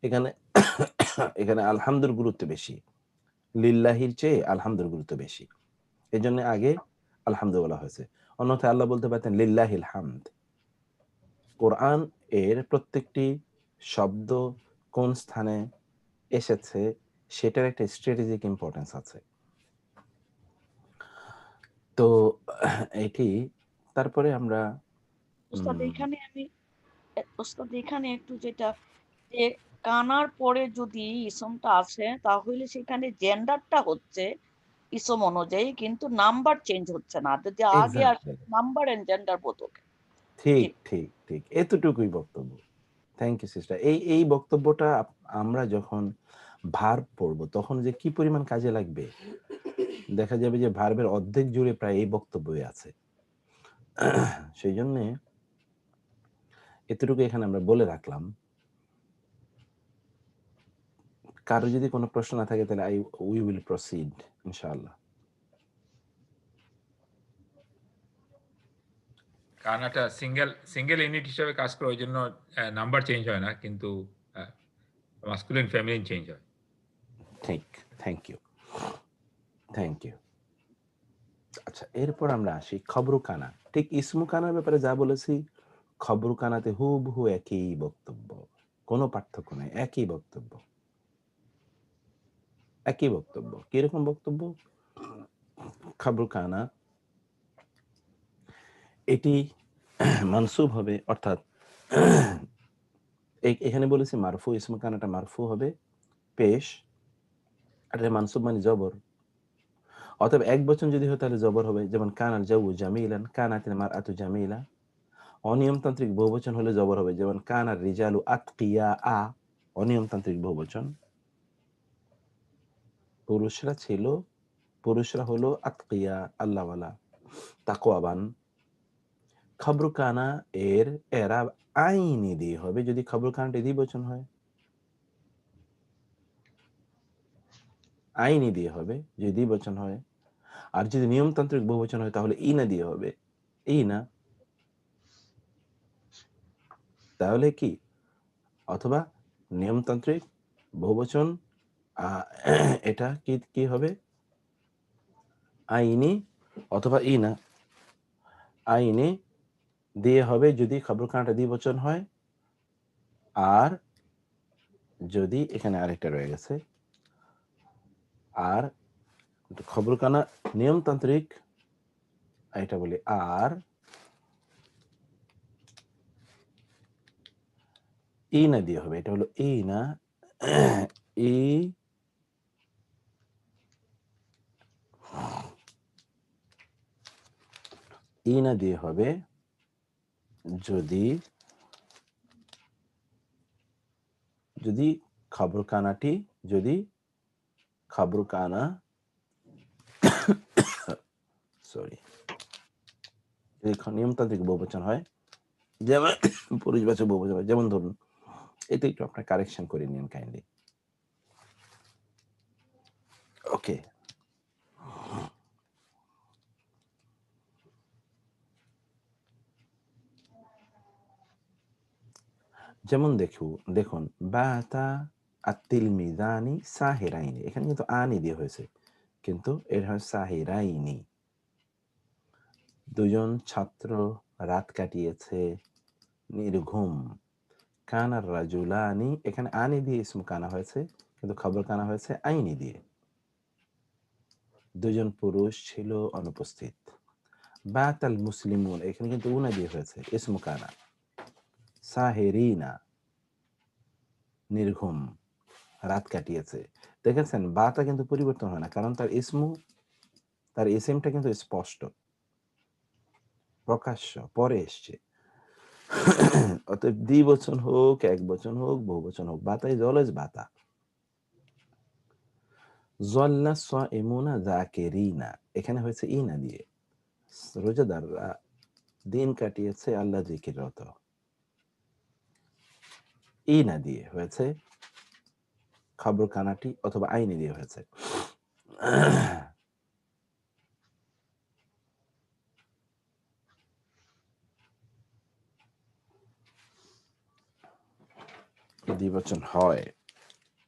এখানে এখানে আলহামদুর গুরুত্ব বেশি। লিল্লাহির চেয়ে আলহামদুর গুরুত্ব বেশি। এজন্য আগে আলহামদু বলা হয়েছে। অন্যথায় আল্লাহ বলতে পারতেন লিল্লাহিল হামদ। কোরআন এর প্রত্যেকটি শব্দ কোন স্থানে এসেছে সেটার একটা স্ট্র্যাটেজিক ইম্পর্টেন্স আছে। তো এটি তারপরে আমরা ওস্তাদ উম এখানে একটু যেটা যে কানার পরে যদি ইসমটা আসে তাহলে সেখানে জেন্ডারটা হচ্ছে ইসম অনুযায়ী, কিন্তু নাম্বার চেঞ্জ হচ্ছে না। যদি আগে আসে exactly number and gender both okay. জি। ঠিক। এতটুকুই বক্তব্য। Thank you sister. এই বক্তব্যটা আমরা যখন ভার্ব পড়ব তখন যে কি পরিমাণ কাজে লাগবে দেখা যাবে যে ভার্বের অর্ধেক জুড়ে প্রায় এই বক্তব্যই আছে। সেই জন্যে এতটুকু এখানে আমরা বলে রাখলাম। কারো যদি কোনো প্রশ্ন না থাকে তাহলে উই উইল প্রসিড ইনশাআল্লাহ। কানাটা সিঙ্গেল ইউনিট হিসেবে কাজ করে ওইজন্য নাম্বার চেঞ্জ হয় না কিন্তু মাস্কুলিন ফেমিনিন চেঞ্জ হয়। ঠিক। Thank you. Thank you. আচ্ছা এরপর আমরা আসি খবরুকানা। ঠিক ইসমু কানার ব্যাপারে যা বলেছি খবরুকানাতে হুবহু একই বক্তব্য। কোনো পার্থক্য নাই। একই বক্তব্য। একই বক্তব্য। কিরকম বক্তব্য? খবরুকানা এটি মানসুব হবে অর্থাৎ এখানে বলেছি মারফু ইসমু কানাটা মারফু হবে পেশ আর এটা মানসুব মানে জবর। অতএব এক বচন যদি হয় তাহলে জবর হবে। যেমন কানাল জাউ জামিলান কানাতিল মারআতু জামিলা। অনিয়মতান্ত্রিক বহুবচন হলে জবর হবে। যেমন কানার রিজালু আতকিয়া আ। অনিয়মতান্ত্রিক বহুবচন। পুরুষরা হলো আতকিয়া আল্লাহওয়ালা তাকওয়াবান। খবরকানা এর এরাব আইনি দিয়ে হবে যদি খবরকানাটা দ্বিবচন হয়। আইনি দিয়ে হবে যদি দ্বিবচন হয়। আর যদি নিয়মতান্ত্রিক বহুবচন হয় তাহলে ইনা দিয়ে হবে। ইনা তাহলে কি অথবা নিয়মতান্ত্রিক বহুবচন এটা কি হবে আইনি অথবা ইনা। আইনি দিয়ে হবে যদি খবরখানাটা দ্বিবচন হয়। আর যদি এখানে আরেকটা রয়ে গেছে আর খবরখানা নিয়মতান্ত্রিক এটা বলি আর ইনা দিয়ে হবে। এটা হলো ইনা ই ইনা দিয়ে হবে যদি যদি খবরখানাটি যদি খবরখানা সরি যদি নিয়মতান্ত্রিক বহুবচন হয় যেমন পুরুষবাচক বহুবচন হয়। যেমন ধরুন এটা একটু আপনার কারেকশন করে নিন কাইন্ডলি। ওকে যেমন দেখুন বাতা আতিল মিজানি সাহেরাইনি এখানে কিন্তু আনি দিয়ে হয়েছে কিন্তু এর হয় সাহেরাইনি। দুজন ছাত্র রাত কাটিয়েছে নির্ঘুম। কানার রাজুলানি এখানে আনি দিয়ে ইসমু কানা হয়েছে কিন্তু খবর কানা হয়েছে আইনি দিয়ে। দুজন পুরুষ ছিল অনুপস্থিত। বাতাল মুসলিমুন, এখানে কিন্তু উনা দিয়ে হয়েছে, ইসমু কানা। সাহেরিনা, নির্ঘুম, রাত কাটিয়েছে। দেখেছেন বাটা কিন্তু পরিবর্তন হয় না, কারণ তার ইসমু, তার ইসিমটা কিন্তু স্পষ্ট, প্রকাশ্য, পরে এসছে। অতএব দ্বিবচন হোক, এক বচন হোক, বহুবচন হোক, বাতা ইজ অলওয়েজ বাতা। জল্লা সাইমুনা যাকিরিনা, এখানে হয়েছে ইনা দিয়ে। রোজাদাররা দিন কাটিয়েছে আল্লাহ জিকিররত। ইনা দিয়ে হয়েছে খবর কানাটি, অথবা আইনি দিয়ে হয়েছে। দ্বিবচন হয়,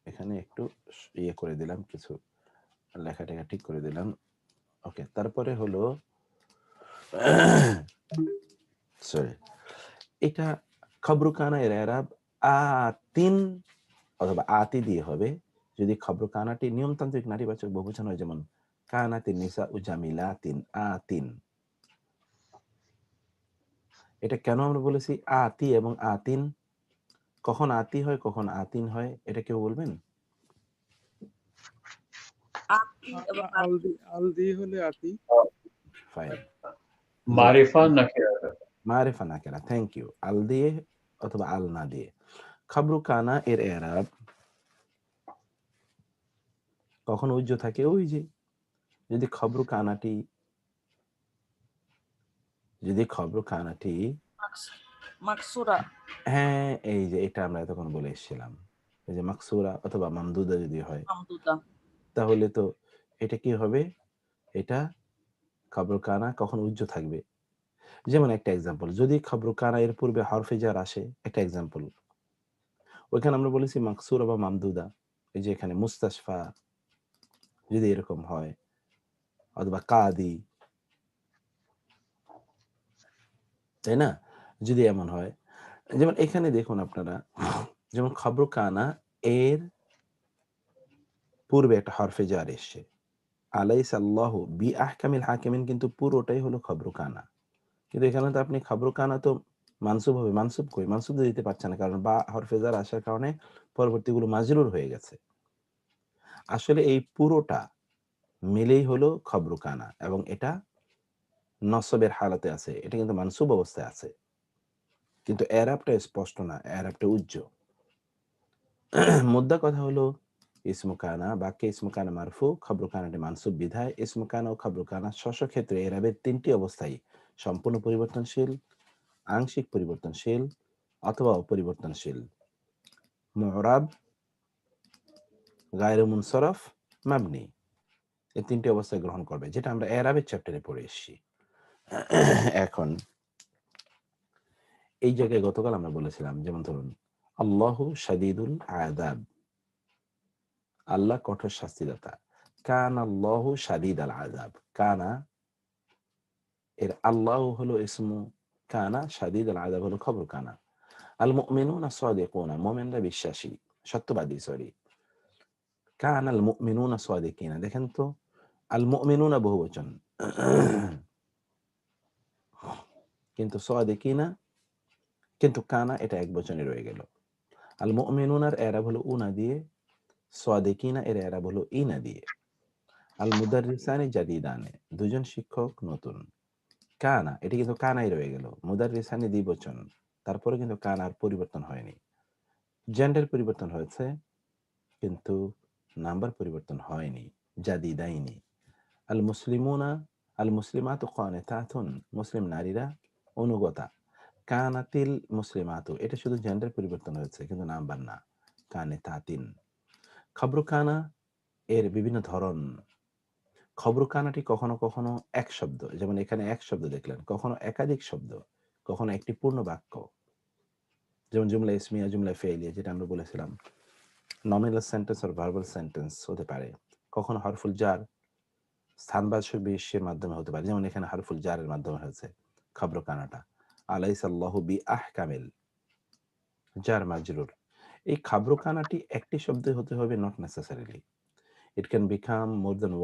এখানে একটু ইয়ে করে দিলাম, কিছু লেখাটাকে ঠিক করে দিলাম। ওকে, তারপরে হলো সরি, এটা খবরকানা এর এরাব আতিন অথবা আতি দিয়ে হবে যদি খবরকানাটি নিয়মতান্ত্রিক নারীবাচক বহুবচন হয়, যেমন কানাতিন নিসা উ জামিলাতিন আতিন। এটা কেন আমরা বলেছি আতি এবং আতিন? কখন আতি হয়, কখন আতিন হয়, এটা কেউ বলবেন? আতি এবং আল দিয়ে হলে আতি। ফাইন, মারিফা নাকিরা। মারিফা নাকেরা, থ্যাংক ইউ। আল দিয়ে অথবা আল না দিয়ে। খবরকানা এর এরাব কখন উজ্জ থাকে, ওই যে যদি খবরকানাটি মাকসুরা, হ্যাঁ, এই যে এটা আমরা এতক্ষণ বলে এসেছিলাম, এই যে মাকসুরা অথবা মামদুদা যদি হয়, মামদুদা, তাহলে তো এটা কি হবে, এটা খবরকানা কখন উজ্জ থাকবে। যেমন একটা এক্সাম্পল, যদি খবরকানা এর পূর্বে হরফে জার আসে, একটা এক্সাম্পল, ওইখানে আমরা বলেছি মাকসুরা বা মামদুদা। এই যে এখানে মুস্তাশফা যদি এরকম হয়, অথবা কাদি, তাই না, যদি এমন হয়। যেমন এখানে দেখুন আপনারা, যেমন খবরকানা এর পূর্বে একটা হরফে জার এসছে, আলাইসাল্লাহু বি আহকামিল হাকিমিন, কিন্তু পুরোটাই হলো খবরকানা। কিন্তু এখানে তো আপনি খবরকানা তো মানসুব হবে, মানসুব কই, মানসুব তো দিতে পারছে না, কারণ বা হরফে জার আসার কারণে পরবর্তীগুলো মাজরুর হয়ে গেছে। আসলে এই পুরোটা মিলেই হলো খবরকানা, এবং এটা নসবের হালাতে আছে, এটা কিন্তু মানসুব অবস্থায় আছে, কিন্তু এরাবটা স্পষ্ট না, এরাবটা উজ্জ। মুদ্রা কথা হলো ইসমুকানা বাক্যে ইসমুকানা মারফু, খবরকানাটি মানসুব বিধায় ইসমুকানা ও খবরকানা স্ব ক্ষেত্রে এরাবের তিনটি অবস্থায় সম্পূর্ণ পরিবর্তনশীল, আংশিক পরিবর্তনশীল অথবা অপরিবর্তনশীল। মুরাব, গায়রে মুনসরফ, মাবনি, এই তিনটি অবস্থায় গ্রহণ করবে, যেটা আমরা এরাবের চ্যাপ্টারে পড়ে এসেছি। এখন এই জায়গায় গতকাল আমরা বলেছিলাম, যেমন ধরুন আল্লাহু শাদীদুল আযাব, আল্লাহ কঠোর শাস্তিদাতা। কান আল্লাহু শাদীদ আল আযাব, কানা এর আল্লাহ হলো ইসমু কানা, শাদীদ আল আযাব হলো খবর কানা। আল মুমিনুনা সাদিকুনা, মুমিনরা বিশ্বাসী, সত্যবাদী, সরি। কান আল মুমিনুনা সাদিকিনা, দেখেন তো আল মুমিনুনা বহুবচন, কিন্তু সাদিকিনা, কিন্তু কানা এটা এক বচনে রয়ে গেল। আল মুমিনুনার এরাব হলো উনা দিয়ে, সাদিকিনা এর এরাব হলো ইনা দিয়ে। আল মুদাররিসানি জাদিদানে, দুজন শিক্ষক নতুন। কানা, এটি কিন্তু কানাই রয়ে গেল। মুদাররিসানি দ্বিবচন, তারপরে কিন্তু কানার পরিবর্তন হয়নি। জেন্ডার পরিবর্তন হয়েছে, কিন্তু নাম্বার পরিবর্তন হয়নি, জাদিদাইনি। আল মুসলিমুনা, আল মুসলিমাতু কানিতাতুন, মুসলিম নারীরা অনুগতা। কানাতিল মুসলিমাতু, এটা শুধু জেন্ডার পরিবর্তন হয়েছে, কিন্তু নাম্বার না, কানিতাতিন। খবরকানা এর বিভিন্ন ধরন। খবরকানাটি কখনো কখনো এক শব্দ, যেমন এখানে এক শব্দ দেখলেন, কখনো একাধিক শব্দ, কখনো একটি পূর্ণ বাক্য, যেমন জুমলা ইসমিয়া, জুমলা ফেইলিয়া, যেটা আমরা বলেছিলাম নমিনাল সেন্টেন্স আর ভার্বাল সেন্টেন্স হতে পারে। কখনো হরফুল জার স্থানবাচক বিশেষের মাধ্যমে হতে পারে, যেমন এখানে হরফুল জারের মাধ্যমে হয়েছে খবরকানাটা। আলাইসাল্লাহু বি আহকামিল, জার মাজরুর। এই খবরকানাটি একটি শব্দ হতে হবে, not necessarily, it can become more than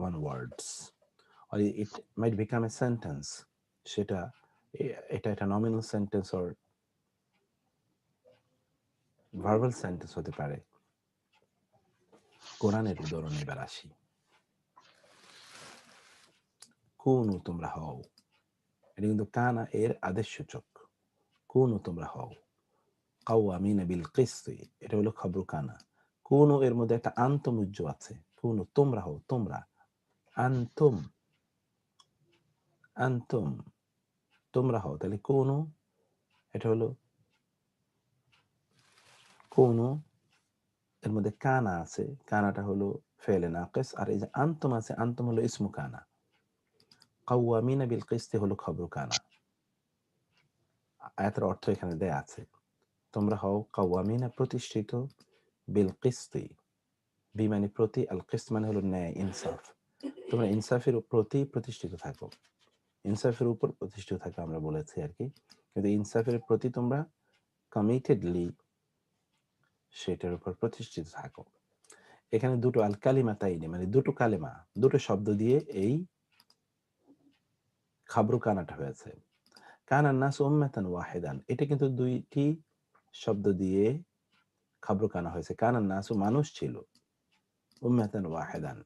one words. or it might become a sentence. সেটা এটা একটা nominal sentence or verbal sentence হতে পারে। কোরআনের উদাহরণ এবার আসি। কুনু তোমরা হও, এটা কিন্তু কানা এর আদেশ সূচক। কুনু তোমরা হও, কাওয়ামিনা বিল কিসতি, এটা হলো খবর কানা। কুনু এর মধ্যে একটা আন্তম উজ্জ আছে। কুনু তোমরা হও, তোমরা। আনতুম, আনতুম তোমরা হও, তাহলে কুনু এটা হলো কুনু এর মধ্যে কানা আছে, কানাটা হলো ফেলে নাকিস, আর এই যে আনতুম আছে, আনতুম হলো ইসমু কানা। কাওয়ামিনা বিল কিসতি হলো খবর কানা। আয়াতের অর্থ এখানে দেয়া আছে, তোমরা হও কাওয়ামিনা প্রতিষ্ঠিত, বিল কিসতি বি মানে প্রতি, আল কিসত মানে হলো ন্যায়, ইনসাফ। তোমরা ইনসাফের প্রতি প্রতিষ্ঠিত থাকো। ইনসাফের উপর প্রতিষ্ঠিত থাকো আমরা বলেছি আর কি, কিন্তু ইনসাফের প্রতি তোমরা কমিটেডলি সেটার উপর প্রতিষ্ঠিত থাকো। এখানে দুটো আল কালিমা তাইনি মানে দুটো কালেমা, দুটো শব্দ দিয়ে এই খাবরু কানাটা হয়েছে। কানান নাস উম্মাতান ওয়াহিদান, এটা কিন্তু দুইটি শব্দ দিয়ে খাবরু কানা হয়েছে। কানান নাস মানুষ ছিল, উম্মাতান ওয়াহিদান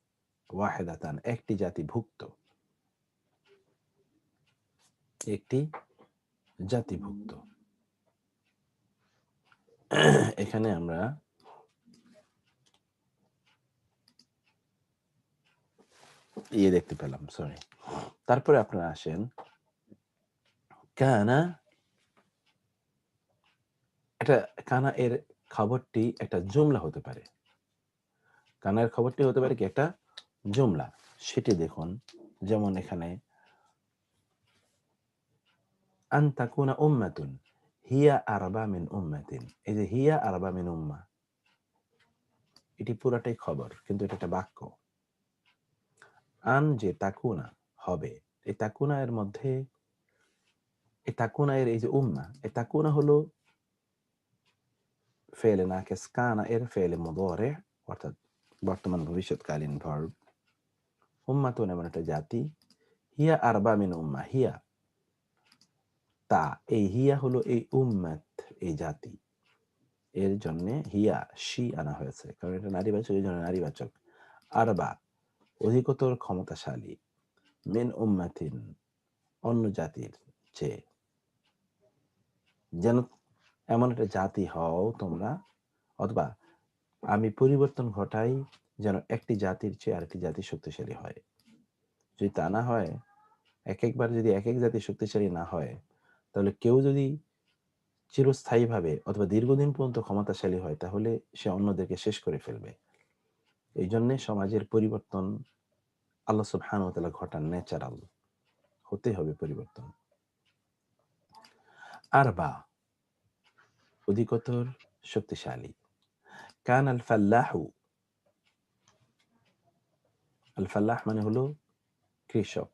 ওয়াহিদাতান একটি জাতি ভুক্ত, একটি জাতিভুক্ত। এখানে আমরা দেখতে পেলাম, সরি। তারপরে আপনারা আসেন কানা, এটা কানা এর খবরটি একটা জুমলা হতে পারে। কানার খবরটি হতে পারে কি একটা জুমলা, সেটি দেখুন। যেমন এখানে আন তাকুনা উম্মাতুন হিয়া আরবা মিন উম্মাতিন, এই যে হিয়া আরবা মিন উম্মা, এটি পুরাটাই খবর, কিন্তু এটা একটা বাক্য। আন যে তাকুনা হবে, এই তাকুনা এর মধ্যে, এই তাকুনা এর এই যে উম্মা, এই তাকুনা হলো ফেলে নাকিস, কানা এর ফেলে মুদারি অর্থাৎ বর্তমান ভবিষ্যৎকালীন ভার্ব। উম্মাতুন এমন একটা জাতি, হিয়া আরবা মিন উম্মা, হিয়া তা, এই হিয়া হলো এই উম্মাত এই জাতি, এর জন্য হিয়া শি আনা হয়েছে, কারণ এটা নারীবাচক, এই জন্য নারীবাচক। আরবা অধিকতর ক্ষমতাশালী, মিন উম্মাতিন অন্য জাতির চেয়ে, যেন এমন একটা জাতি হও তোমরা, অথবা আমি পরিবর্তন ঘটাই যেন একটি জাতির চেয়ে আরেকটি জাতি শক্তিশালী হয়। যদি তা না হয়, একবার যদি এক এক জাতি শক্তিশালী না হয়, তাহলে কেউ যদি চিরস্থায়ীভাবে অথবা দীর্ঘদিন পর্যন্ত ক্ষমতাশালী হয়, তাহলে সে অন্যদেরকে শেষ করে ফেলবে। এই জন্যে সমাজের পরিবর্তন আল্লাহ সুবহানাহু ওয়া তাআলা ঘটান, ন্যাচারাল হতে হবে পরিবর্তন। আরবা অধিকতর শক্তিশালী। কান আল ফাল্লাহু, আল ফাল্লাহ মানে হলো কৃষক।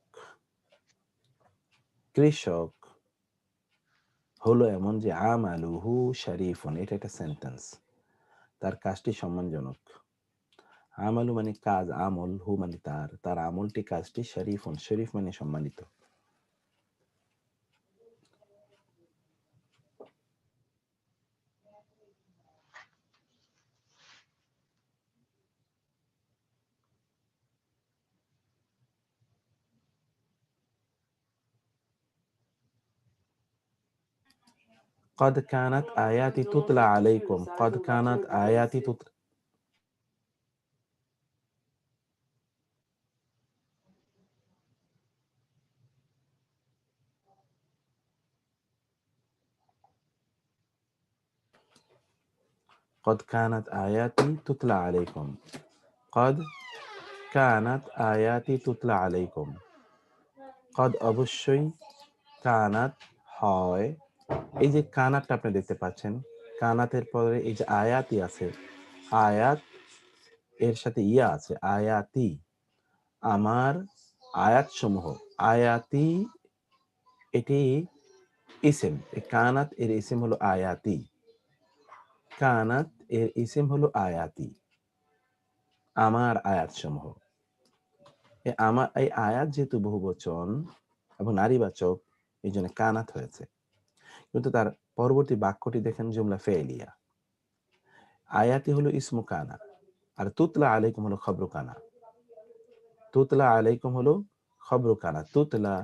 কৃষক হলো এমন যে আমালুহু শরীফুন, এটা একটা সেন্টেন্স, তার কাজটি সম্মানজনক। আমালু মানে কাজ, আমল, হু মানে তার, তার আমলটি কাজটি শরীফুন, শরীফ মানে সম্মানিত। قد كانت آياتي تتلى عليكم، قد كانت آياتي تتلى قد كانت آياتي تتلى عليكم، قد كانت آياتي تتلى عليكم। قد অবশ্যই, কানাত হয়, এই যে কানাতটা আপনি দেখতে পাচ্ছেন, কানাতের পরে এই যে আয়াতি আছে, আয়াত এর সাথে ইয়া আছে, আয়াতি আমার আয়াত সমূহ, আয়াতি এটি ইসিম, কানাত এর ইসিম হলো আয়াতি, কানাত এর ইসিম হলো আয়াতি, আমার আয়াত সমূহ। এই আয়াত যেহেতু বহুবচন এবং নারীবাচক, এই জন্য কানাত হয়েছে। কিন্তু তার পরবর্তী বাক্যটি দেখেন, জুমলা ফেলিয়া। আয়াতি হলো ইসমু কানা, আর তুতলা আলাইকুম হলো খবরু কানা। তুতলা আলাইকুম হলো খবরু কানা। তুতলা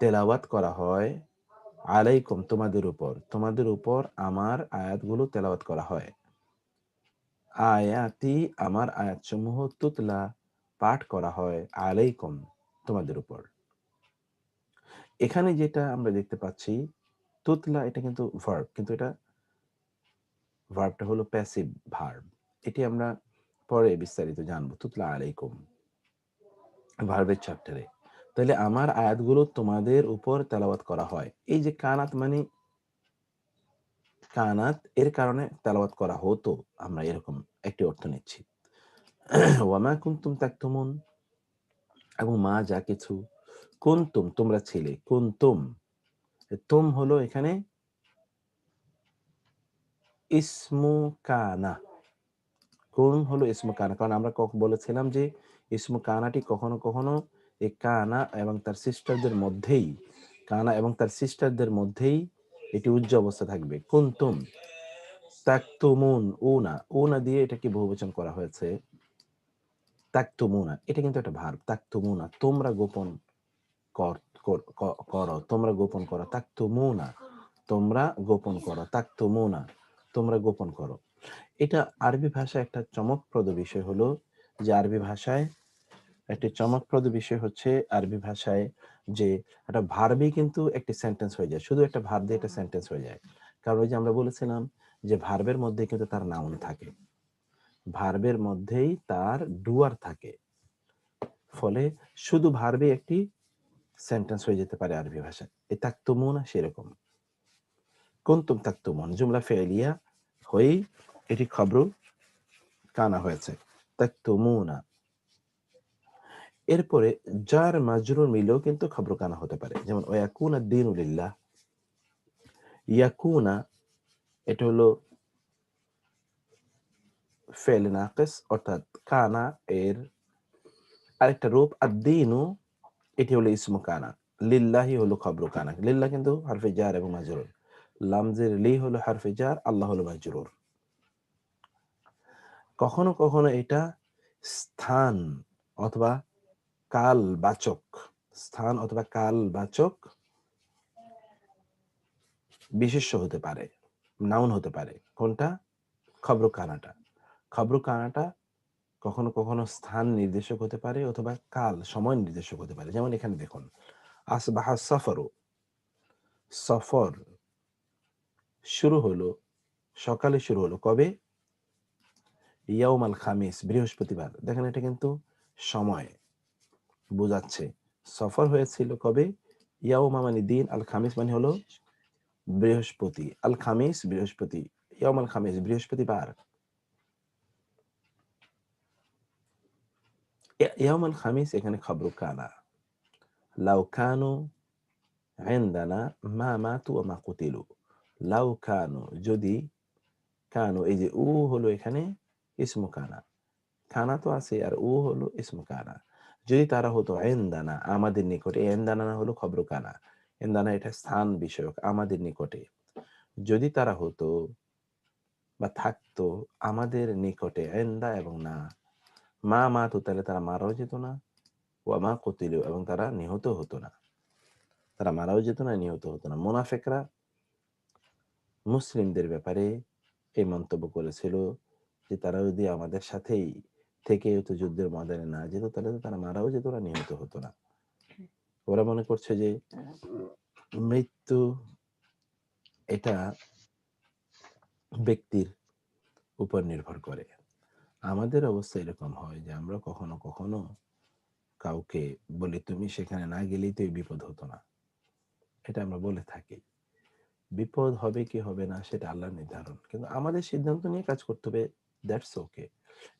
তেলাওয়াত করা হয়, আলাইকুম তোমাদের উপর, তোমাদের উপর আমার আয়াতগুলো তেলাওয়াত করা হয়। আয়াতি আমার আয়াতসমূহ, তুতলা পাঠ করা হয়, আলাইকুম তোমাদের উপর। এখানে যেটা আমরা দেখতে পাচ্ছি, তুতলা এটা কিন্তু ভার্ব, কিন্তু এটা ভার্বটা হলো প্যাসিভ ভার্ব। এটি আমরা পরে বিস্তারিত জানবো, তুতলা আলাইকুম ভার্বের চ্যাপ্টারে। তাহলে আমার আয়াতগুলো তোমাদের উপর তেলাওয়াত করা হয়। এই যে কানাত মানে কানাত, এর কারণে তেলাওয়াত করা হতো, আমরা এরকম একটি অর্থ নিচ্ছি। ওয়ামা কুনতুম তাকতুমুন, এবং মা যা কিছু, কুনতুম তোমরা ছিলে, কুনতুম তুম হলো এখানে ইসমু কানা, কোন হলো ইসমু কানা। কারণ আমরা বলেছিলাম যে ইসমু কানাটি কখনো কখনো এই কানা এবং তার সিস্টারদের মধ্যেই, কানা এবং তার সিস্টারদের মধ্যেই এটি উজ্জ্ব অবস্থা থাকবে। কুনতুম তাকতুমুন, উনা উনা দিয়ে এটাকে বহুবচন করা হয়েছে। তাকতুমুনা এটা কিন্তু একটা ভার্ব। তাকতুমুনা তোমরা গোপন করো, তোমরা গোপন করো। তাকতুমুনা তোমরা গোপন করো, তাকতুমুনা তোমরা গোপন করো। এটা আরবি ভাষায় একটা চমকপ্রদ বিষয় হলো যে আরবি ভাষায় একটি চমকপ্রদ বিষয় হচ্ছে আরবি ভাষায় যে একটা ভার্বই কিন্তু একটি সেন্টেন্স হয়ে যায়, শুধু একটা ভার্ব দিয়ে একটা সেন্টেন্স হয়ে যায়। কারণ ওই যে আমরা বলেছিলাম যে ভার্বের মধ্যে কিন্তু তার নাউন থাকে, ভার্বের মধ্যেই তার ডুয়ার থাকে, ফলে শুধু ভার্বে একটি সেন্টেন্স হয়ে যেতে পারে আরবি ভাষায়। এ তাকতুমুনা সেরকম, কুনতুম তাকতুমুন জুমলা ফেলিয়া হয়েই এটি খবরু কানা হয়েছে, তাকতুমুনা। এরপরে জার মাজরুর মিলেও কিন্তু খবরু কানা হতে পারে, যেমন ওয়াকুনা দ্বীনু লিল্লাহ। ইয়াকুনা এটা হলো ফেল নাকিস, অর্থাৎ কানা এর আরেকটা রূপ। আর দ্বীনু এটি হলো ইসমু কানা। লিল্লাহি হলো খবরু কানা। লিল্লাহ কিন্তু হারফে জার এবং মাজরুর, লামজের লি হলো হারফে জার, আল্লাহ হলো মাজরুর। কখনো কখনো এটা স্থান অথবা কালবাচক, স্থান অথবা কালবাচক বিশেষ্য হতে পারে, নাউন হতে পারে। কোনটা? খবরু কানাটা। খবরু কানাটা কখনো কখনো স্থান নির্দেশক হতে পারে অথবা কাল সময় নির্দেশক হতে পারে। যেমন এখানে দেখুন, আসবাহা সফরু, সফর শুরু হলো, সকালে শুরু হলো কবে? ইয়াউমাল খামিস বৃহস্পতিবার। দেখেন এটা কিন্তু সময় বোঝাচ্ছে। সফর হয়েছিল কবে? ইয়াউমা মানে দিন, আল খামিস মানে হলো বৃহস্পতি, আল খামিস বৃহস্পতি, ইয়াউমাল খামিস বৃহস্পতিবার। ইয়াউমাল খামিস এখানে খবরু কানা। লাউ কানু ইনদানা মা মাতু ওয়া মা কুতিলু। লাউ কানু যদি, কানু এই যে উ হলো এখানে ইসমু কানা, কানা তো আছে আর উ হলো ইসমু কানা। যদি তারা হতো ইনদানা আমাদের নিকটে, ইনদানা হলো খবরু কানা। ইনদানা এটা স্থান বিষয়ক, আমাদের নিকটে। যদি তারা হতো বা থাকতো আমাদের নিকটে, ইনদা এবং না, মা মাতু তাহলে তারা মারাও যেত না, ওয়া মা কুতিলু এবং তারা নিহত হতো না, তারা মারাও যেত না, নিহত হতো না। মুনাফিকরা মুসলিমদের ব্যাপারে এই মন্তব্য করেছিল যে তারা যদি আমাদের সাথেই থেকে তো যুদ্ধের ময়দানে না যেত, তাহলে তো তারা মারাও যেত না, নিহত হতো না। ওরা মনে করছে যে মৃত্যু এটা ব্যক্তির উপর নির্ভর করে। আমাদের অবস্থা এরকম হয় যে আমরা কখনো কখনো কাউকে বলি তুমি সেখানে না গেলেই তো এই বিপদ হতো না, এটা আমরা বলে থাকি। বিপদ হবে কি হবে না সেটা আল্লাহর নির্ধারণ, কিন্তু আমাদের সিদ্ধান্ত নিয়ে কাজ করতে হবে, দ্যাটস ওকে।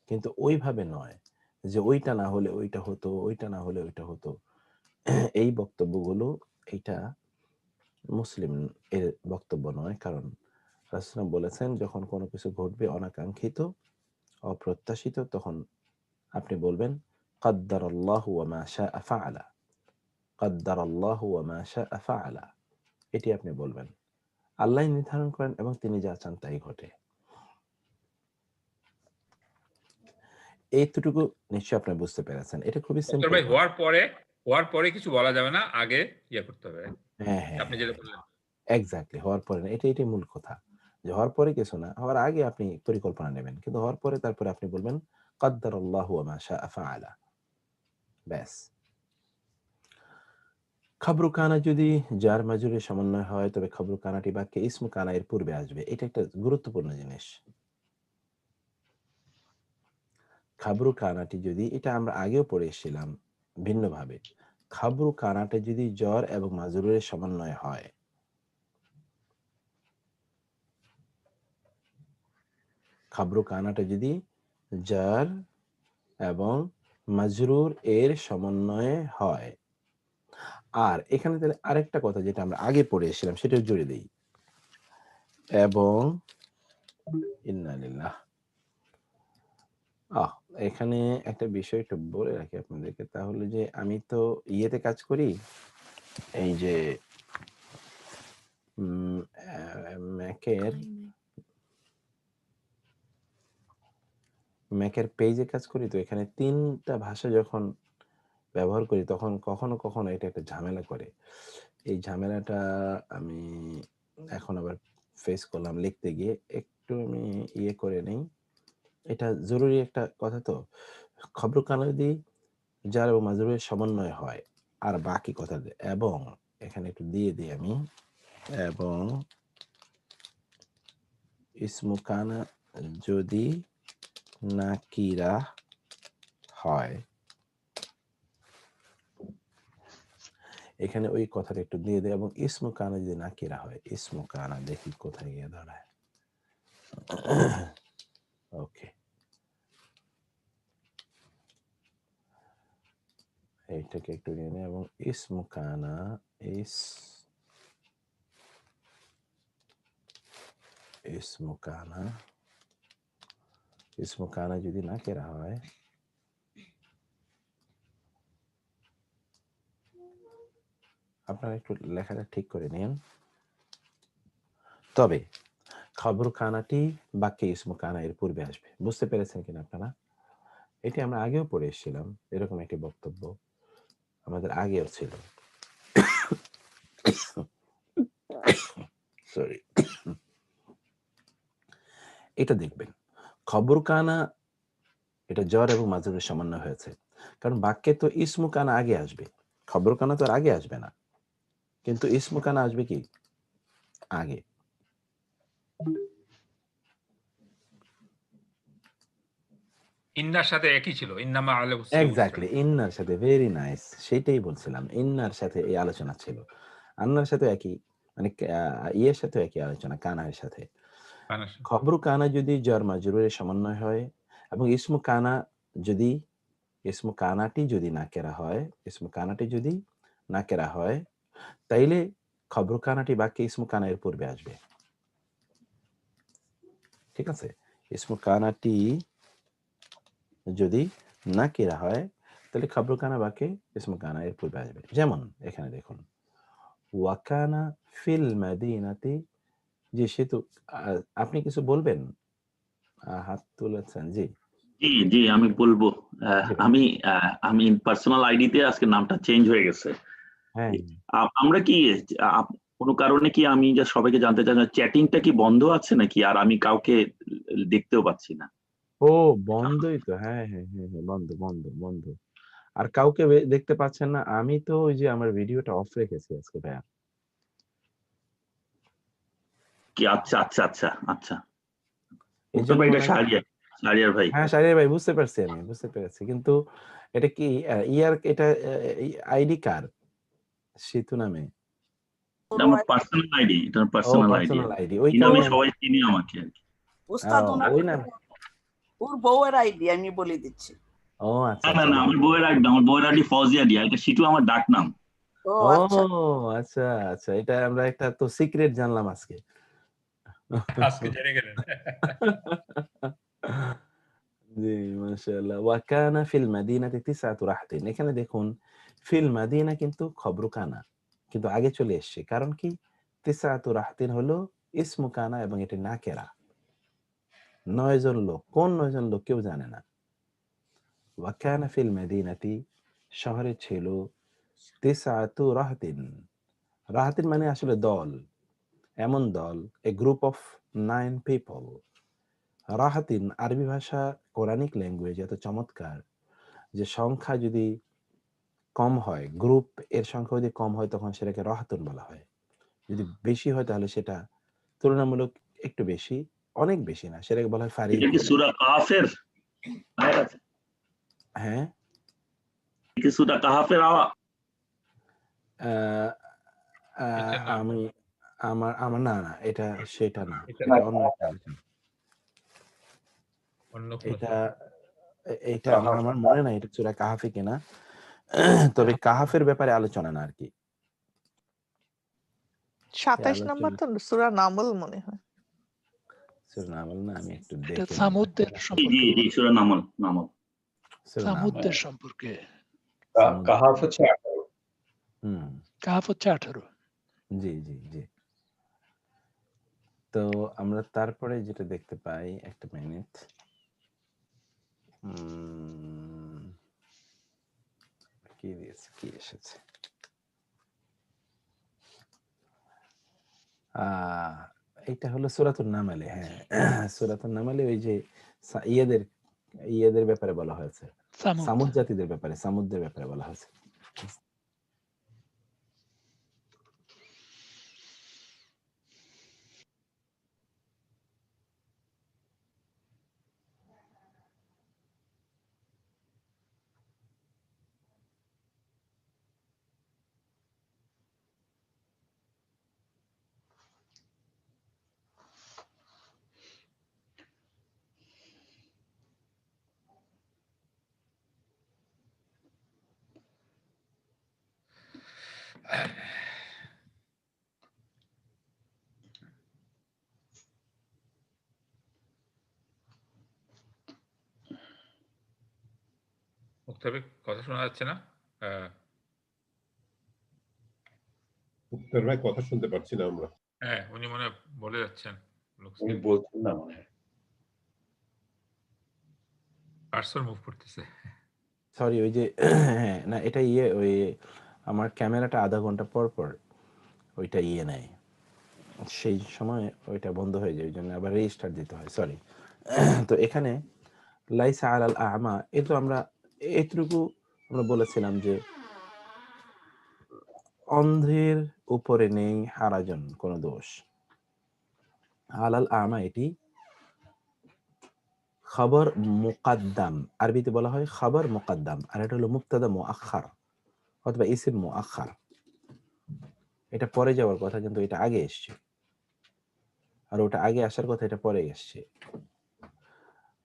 কিন্তু ওইভাবে নয় যে ওইটা না হলে ওইটা হতো, ওইটা না হলে ওইটা হতো। এই বক্তব্যগুলো এটা মুসলিম এর বক্তব্য নয়। কারণ রাসূল বলেছেন যখন কোনো কিছু ঘটবে অনাকাঙ্ক্ষিত, অপ্রত্যাশিত, তখন আপনি বলবেন কাদ্দারাল্লাহু ওয়া মা শাআ ফাআলা, কাদ্দারাল্লাহু ওয়া মা শাআ ফাআলা। এটি আপনি বলবেন। আল্লাহ নির্ধারণ করেন এবং তিনি যা চান তাই ঘটে। এইতটুকু নিশ্চয়ই আপনি বুঝতে পেরেছেন। এটা খুবই ডক্টর সিম্পল। ভাই হওয়ার পরে কিছু বলা যাবে না, আগে ইয়ে করতে হবে। হ্যাঁ, হ্যাঁ, আপনি যেটা বললেন। এক্সাক্টলি। হওয়ার পরে না, এটাই মূল কথা। যে হওয়ার পরে কিছু না, হওয়ার আগে আপনি পরিকল্পনা নেবেন। কিন্তু হওয়ার পরে তারপরে আপনি বলবেন কাদ্দারাল্লাহু ওয়া মা শাআ ফাআলা। ব্যাস। খাবরু কানা যদি জার মাজরুরের সমন্বয় হয় তবে খাবরু কানাটি বাক্যে ইসমু কানা এর পূর্বে আসবে। এটা একটা গুরুত্বপূর্ণ জিনিস। খাবরু কানাটি যদি, এটা আমরা আগেও পড়ে এসেছিলাম ভিন্নভাবে। খাবরু কানাটা যদি জ্বর এবং মাজরুরের সমন্বয় হয়, খাবরু কানাটা যদি জার এবং মাজরুর এর সমন্বয়ে হয়। আর এখানে তাহলে আরেকটা কথা যেটা আমরা আগে পড়ে এসেছিলাম সেটাও জুড়ে দেই। এবং ইন্না লিল্লাহ। এখানে একটা বিষয় একটু বলে রাখি আপনাদেরকে, তাহলে যে আমি তো ইয়েতে কাজ করি, এই যে ম্যাকের পেজে কাজ করি, তো এখানে 3টা ভাষা যখন ব্যবহার করি তখন কখনো কখনো এটা একটা ঝামেলা করে। এই ঝামেলাটা আমি এখন আবার ফেস করলাম লিখতে গিয়ে। একটু আমি ইয়ে করে নেই, এটা জরুরি একটা কথা। তো খবর কানা যদি জার এবং মাজরুরের সমন্বয় হয়, আর বাকি কথা এবং এখানে একটু দিয়ে দিই আমি, এবং ইসমু কানা যদি নাকিরা হয়, এখানে ওই কথাটা একটু দিয়ে দেয়। এবং ইসমু কানা যদি নাকিরা হয়, ইসমু কানা দেখি কোথায় গিয়ে দাঁড়ায়। ওকে, এইটাকে একটু নিয়ে নেই। এবং ইসমু কানা ইসমু কানা যদি নাকিরা হয়, আপনারা একটু লেখাটা ঠিক করে নিন। তবে খবর কানাটি বাক্যে ইসমু কানা এর পূর্বে আসবে। বুঝতে পেরেছেন কিনা আপনারা? এটি আমরা আগেও পড়ে এসেছিলাম, এরকম একটি বক্তব্য আমাদের আগেও ছিল। সরি। এটা দেখবেন, খবর কানা এটা জ্বর এবং মাজরুরের সমন্বয় হয়েছে, কারণ বাক্যে তো ইসমু কানা আগে আসবে, খবর কানা তো আর আগে আসবে না, কিন্তু ইসমু কানা আসবে কি আগে। ইন্নার সাথে একই ছিল, ইন্নামা আলাইহিস এক্স্যাক্টলি, ইন্নার সাথে। ভেরি নাইস, সেটাই বলছিলাম, ইন্নার সাথে এই আলোচনা ছিল। আন্নার সাথে একই, মানে ইয়ের সাথে একই আলোচনা, কানার সাথে। খবর কানা যদি জ্বর মাজরুরের সমন্বয় হয় এবং ইসমু কানাটি যদি নাকেরা হয়, তাইলে খবর কানাটি বাক্যে ইসমু কানা এর পূর্বে আসবে। ঠিক আছে? ইসমু কানাটি যদি নাকিরা হয় তাহলে খবর কানা বাক্যে ইসমু কানা এর পূর্বে আসবে। যেমন এখানে দেখুন, ওয়াকানা ফিল মাদিনাতি, যে সেতু। আপনি কিছু বলবেন? হাত তুলেছেন, জি। জি জি, আমি বলবো। জি ভাই। আমি পার্সোনাল আইডিতে আজকে নামটা চেঞ্জ হয়ে গেছে। হ্যাঁ, আমরা কি কোনো কারণে কি, আমি যা সবাইকে জানতে চাই, চ্যাটিংটা কি বন্ধ আছে নাকি? আর আমি কাউকে দেখতেও পাচ্ছি না। ও বন্ধই তো। হ্যাঁ, হ্যাঁ, হ্যাঁ, হ্যাঁ, বন্ধ বন্ধ বন্ধ। আর কাউকে দেখতে পাচ্ছেন না? আমি তো ওই যে আমার ভিডিওটা অফ রেখেছি আজকে ভাইয়া। কি? আচ্ছা আচ্ছা আচ্ছা আচ্ছা। এই উত্তর জন্য ভাই, এটা মনে হয়। শাহরিয়ার ভাই। হ্যাঁ শাহরিয়ার ভাই, বুঝতে পারছি, আমি বুঝতে পেরেছি, কিন্তু এটা কি ইয়ার, এটা আইডি কার? সেতু নামে? এটা আমার পার্সোনাল আইডি, এটা ও পার্সোনাল আইডি। পার্সোনাল আইডি, ওই এই নামে কারণে সবাই চিনি আমাকে আর কি। উস্তাদ ওই নাম। ওর বউয়ের আইডি আমি বলে দিচ্ছি। ও আচ্ছা না না আচ্ছা। না, আমার বউয়ের আইডি, আমার বউয়ের আইডি ফৌজিয়া দিয়া, এটা শিটু আমার ডাক নাম। ও ও আচ্ছা। আচ্ছা আচ্ছা, এটা আমরা একটা তো সিক্রেট জানলাম আজকে। আজকে জেনে গেলেন। জি, মাশাআল্লাহ। ওয়া কানা ফিল মাদিনাতি তিসআতু রাহতিন। এখানে দেখুন ফিল মাদিনা কিন্তু খবর কানা। কিন্তু আগে চলে এসছে। কারণ কি? তিসআতু রাহতিন হলো ইসমু কানা এবং এটি নাকেরা। ৯ জন লোক। কোন ৯ জন লোক কেউ জানে না। ওয়া কানা ফিল মাদিনাতি শহরে ছিল তিসআতু রাহতিন। রাহতিন মানে আসলে দল। এমন দল, a group of 9 people. রাহাতিন আরবি ভাষা কোরআনিক ল্যাঙ্গুয়েজ এত চমৎকার যে সংখ্যা যদি কম হয়, গ্রুপ এর সংখ্যা যদি কম হয় তখন সেটাকে রাহাতুন বলা হয়। যদি বেশি হয় তাহলে সেটা তুলনামূলক একটু বেশি, অনেক বেশি না। সেটাকে বলা হয় এটা কি ফারিকুন। সূরা কাহাফের আয়াত আছে? হ্যাঁ? এটা কি সূরা কাহাফের আ আ এটা না, আমি আমার আমার না, না এটা সেটা না। এটা এটা অন্য একটা আলোচনা। অন্য কোনো এটা সূরা। এটা কাহাফ। আমার মনে নাই এটা সূরা কাহাফে কিনা। তবে কাহাফের ব্যাপারে আলোচনা না আরকি। এই ২৭ নাম্বার আলোচনা তো সূরা নামল মনে হয়। সূরা নামল না আমি একটু এটা দেখে নেই। সামুদ্রের জি সম্পর্কে জি বলা। সূরা নামল। সূরা নামল। সামুদ্রের সম্পর্কে। সামুদ কাহাফ হচ্ছে 18। হুম। কাহাফ হচ্ছে 18। জি, জি, জি। তো আমরা তারপরে যেটা দেখতে পাই, একটা মিনিট। কি দিয়েছে? কি এসেছে? আ এইটা হলো সূরাতুন নামলে। হ্যাঁ, সূরাতুন নামলে ওই যে ইয়েদের ব্যাপারে বলা হয়েছে। সামুদ। সামুদ জাতিদের ব্যাপারে, সামুদদের ব্যাপারে বলা হয়েছে। মুক্তার ভাই কথা শোনা যাচ্ছে না? মুক্তার ভাই কথা শুনতে পাচ্ছি না আমরা। হ্যাঁ, উনি মনে হয় বলে যাচ্ছেন। উনি বলছেন না মনে হয়। কার্সর মুভ করতেছে। সরি ওই যে হ্যাঁ, না এটা ওই আমার ক্যামেরাটা আধা ঘন্টা পর ওইটা নেয়। সেই সময় ওইটা বন্ধ হয়ে যায়। ওইজন্য আবার রেজিস্টার দিতে হয়। সরি। তো এখানে লাইসা আলাল আ'মা আমরা এটুকু আমরা বলেছিলাম যে অন্ধের উপরে নেই হারাজন কোনো দোষ। আলাল আ'মা এটি খবর মুকাদ্দাম, আরবিতে বলা হয় খবর মুকাদ্দাম, আর এটা হলো মুবতাদা মুআখার অথবা ইসম মুআখার। এটা পরে যাওয়ার কথা কিন্তু এটা আগে এসছে, আর ওটা আগে আসার কথা এটা পরে এসছে।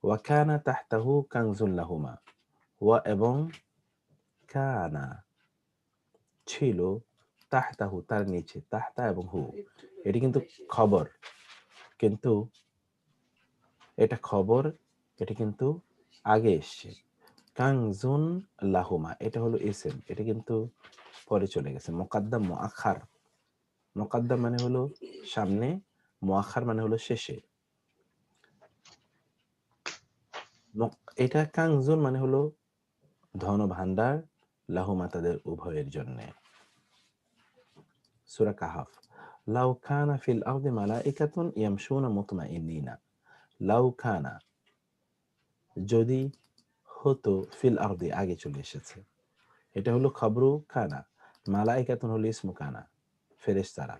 ওয়া কানা তাহতাহু কানজুন লাহুমা, ওয়া এবং কানা ছিল তাহতাহু তার নিচে, তাহতা এবং হু এটি কিন্তু খবর, কিন্তু এটা খবর, এটা কিন্তু আগে এসছে। কানজুন লাহুমা এটা হলো ইসম, এটা কিন্তু পরে চলে গেছে। মুকাদ্দাম মুআখার, মুকাদ্দাম মানে হলো সামনে, মুআখার মানে হলো শেষে। এটা কানজুন মানে হলো ধন ভান্ডার, লাহুমা তাদের উভয়ের জন্য। সূরা কাহাফ। লাউ কানা ফিল আরদি মালাইকাতুন ইয়ামশুনা মুতমাইন্নিনা, লাউ কানা যদি হতো, ফিল আরদি আগে চলে এসেছে, এটা হলো খবরু কানা, মালাইকাতুন হলো ইসমু কানা ফেরেশতারা।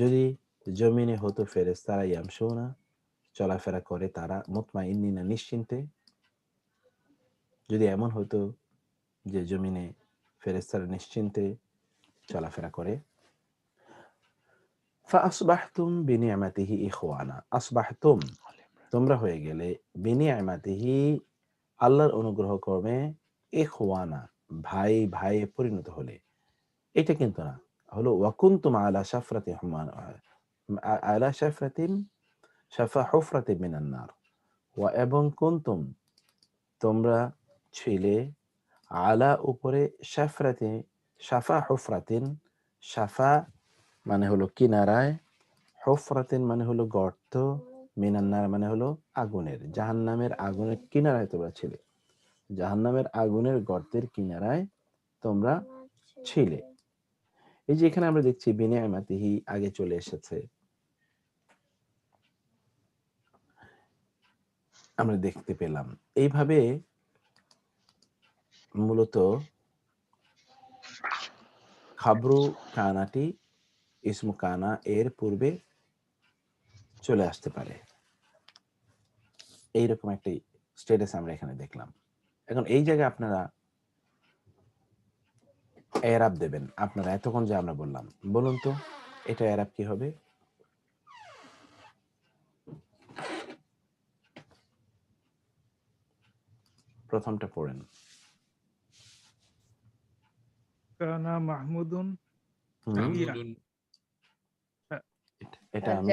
যদি জমিনে হতো ফেরেশতারা, ইয়ামশুনা চলাফেরা করে তারা, মুতমাইন্নিনা নিশ্চিন্তে, যদি এমন হতো যে জমিনে ফেরেশতারা নিশ্চিন্তে চলাফেরা করে। ফাসবাহতুম বিনিআমাতিহি ইখওয়ানা, আসবাহতুম তোমরা হয়ে গেলে, বিনিআমাতিহি আল্লাহর অনুগ্রহ ক্রমে, ইখওয়ানা ভাই ভাইয়ে পরিণত হলে। এটা কিন্তু না, হলো ওয়াকুনতুম আলা শাফরাতিন মিনান নার, ওয়া এবং কুনতুম তোমরা ছিলে আলা উপরে শাফরাতে শাফা হুফরাতিন শাফা মানে হলো কিনারায় হুফরাতিন মানে হলো গর্ত মিনান্নার মানে হলো আগুনের জাহান্নামের আগুনের কিনারায় তোমরা ছিলে জাহান্নামের আগুনের গর্তের কিনারায় তোমরা ছিলে এই যে এখানে আমরা দেখছি বিনিয়ামাতিহি আগে চলে এসেছে আমরা দেখতে পেলাম এইভাবে মূলত খাবরু কানাটি ইসমু কানা এর পূর্বে চলে আসতে পারে এইরকম একটি স্ট্যাটাস আমরা এখানে দেখলাম এখন এই জায়গায় আপনারা এরাব দেবেন আপনারা এতক্ষণ যে আমরা বললাম বলুন তো এটা এরাব কি হবে প্রথমটা পড়েন কানা মাহমুদুন হুম, মাহমুদুন এটা আমি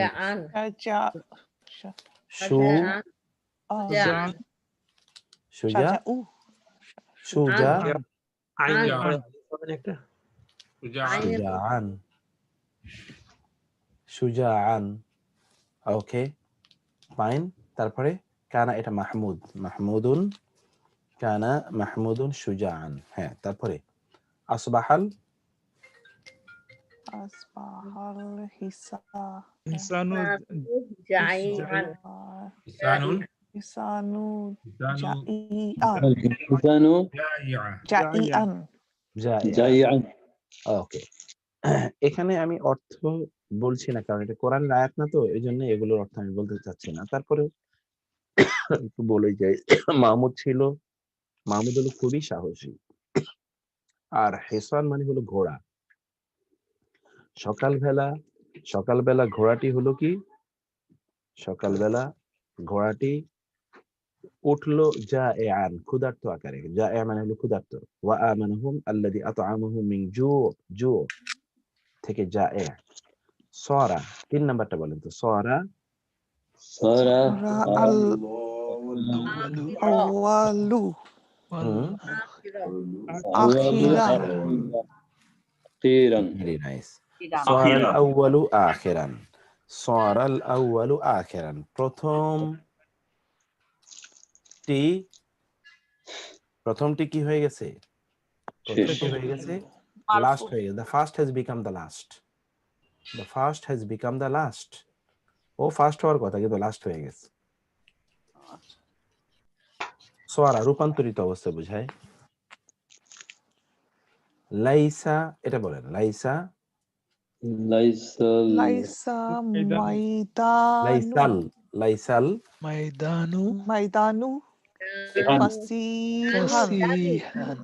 Raja'an. সু Raja'an. সুজা সুজা সুজাআন সুজাআন ওকে ফাইন তারপরে কানা এটা মাহমুদ মাহমুদুন কানা মাহমুদুন সুজাআন হ্যাঁ তারপরে আসবাহাল ইনসানু Ja'ian. ইসানুন ইসানু ইসানু জাইআন জাইআন ওকে এখানে আমি অর্থ বলছি না কারণ এটা কোরআনের আয়াত না তো এইজন্য এগুলোর অর্থ আমি বলতে চাচ্ছি না তারপরে একটু বলেই যাই মাহমুদ ছিল মাহমুদ হলো খুবই সাহসী আর হেসান মানে হলো ঘোড়া সকালবেলা ঘোড়াটি হলো কি সকালবেলা ঘোড়াটি উঠলো জাআন ক্ষুধার্ত আকারে জাআ মানে হলো ক্ষুধার্ত ওয়া আমানহুম আল্লাযী আত'আমাহুম মিন জু থেকে জাআ সরা 3 নাম্বারটা বলেন তো সরা আল আওয়ালু আখিরা ভেরি নাইস সরা আল আউয়ালু আখিরান সরা আল আউয়ালু আখিরান প্রথমটি কি হয়ে গেছে প্রথমটি হয়ে গেছে লাস্ট হয়ে গেছে the first has become the last ও ফার্স্ট হওয়ার কথা কিন্তু লাস্ট হয়ে গেছে সোয়ারা রূপান্তরিত অবস্থা বোঝায় লাইসা এটা বলেন লাইসা লাইসাল মাইদানু ফাসিহান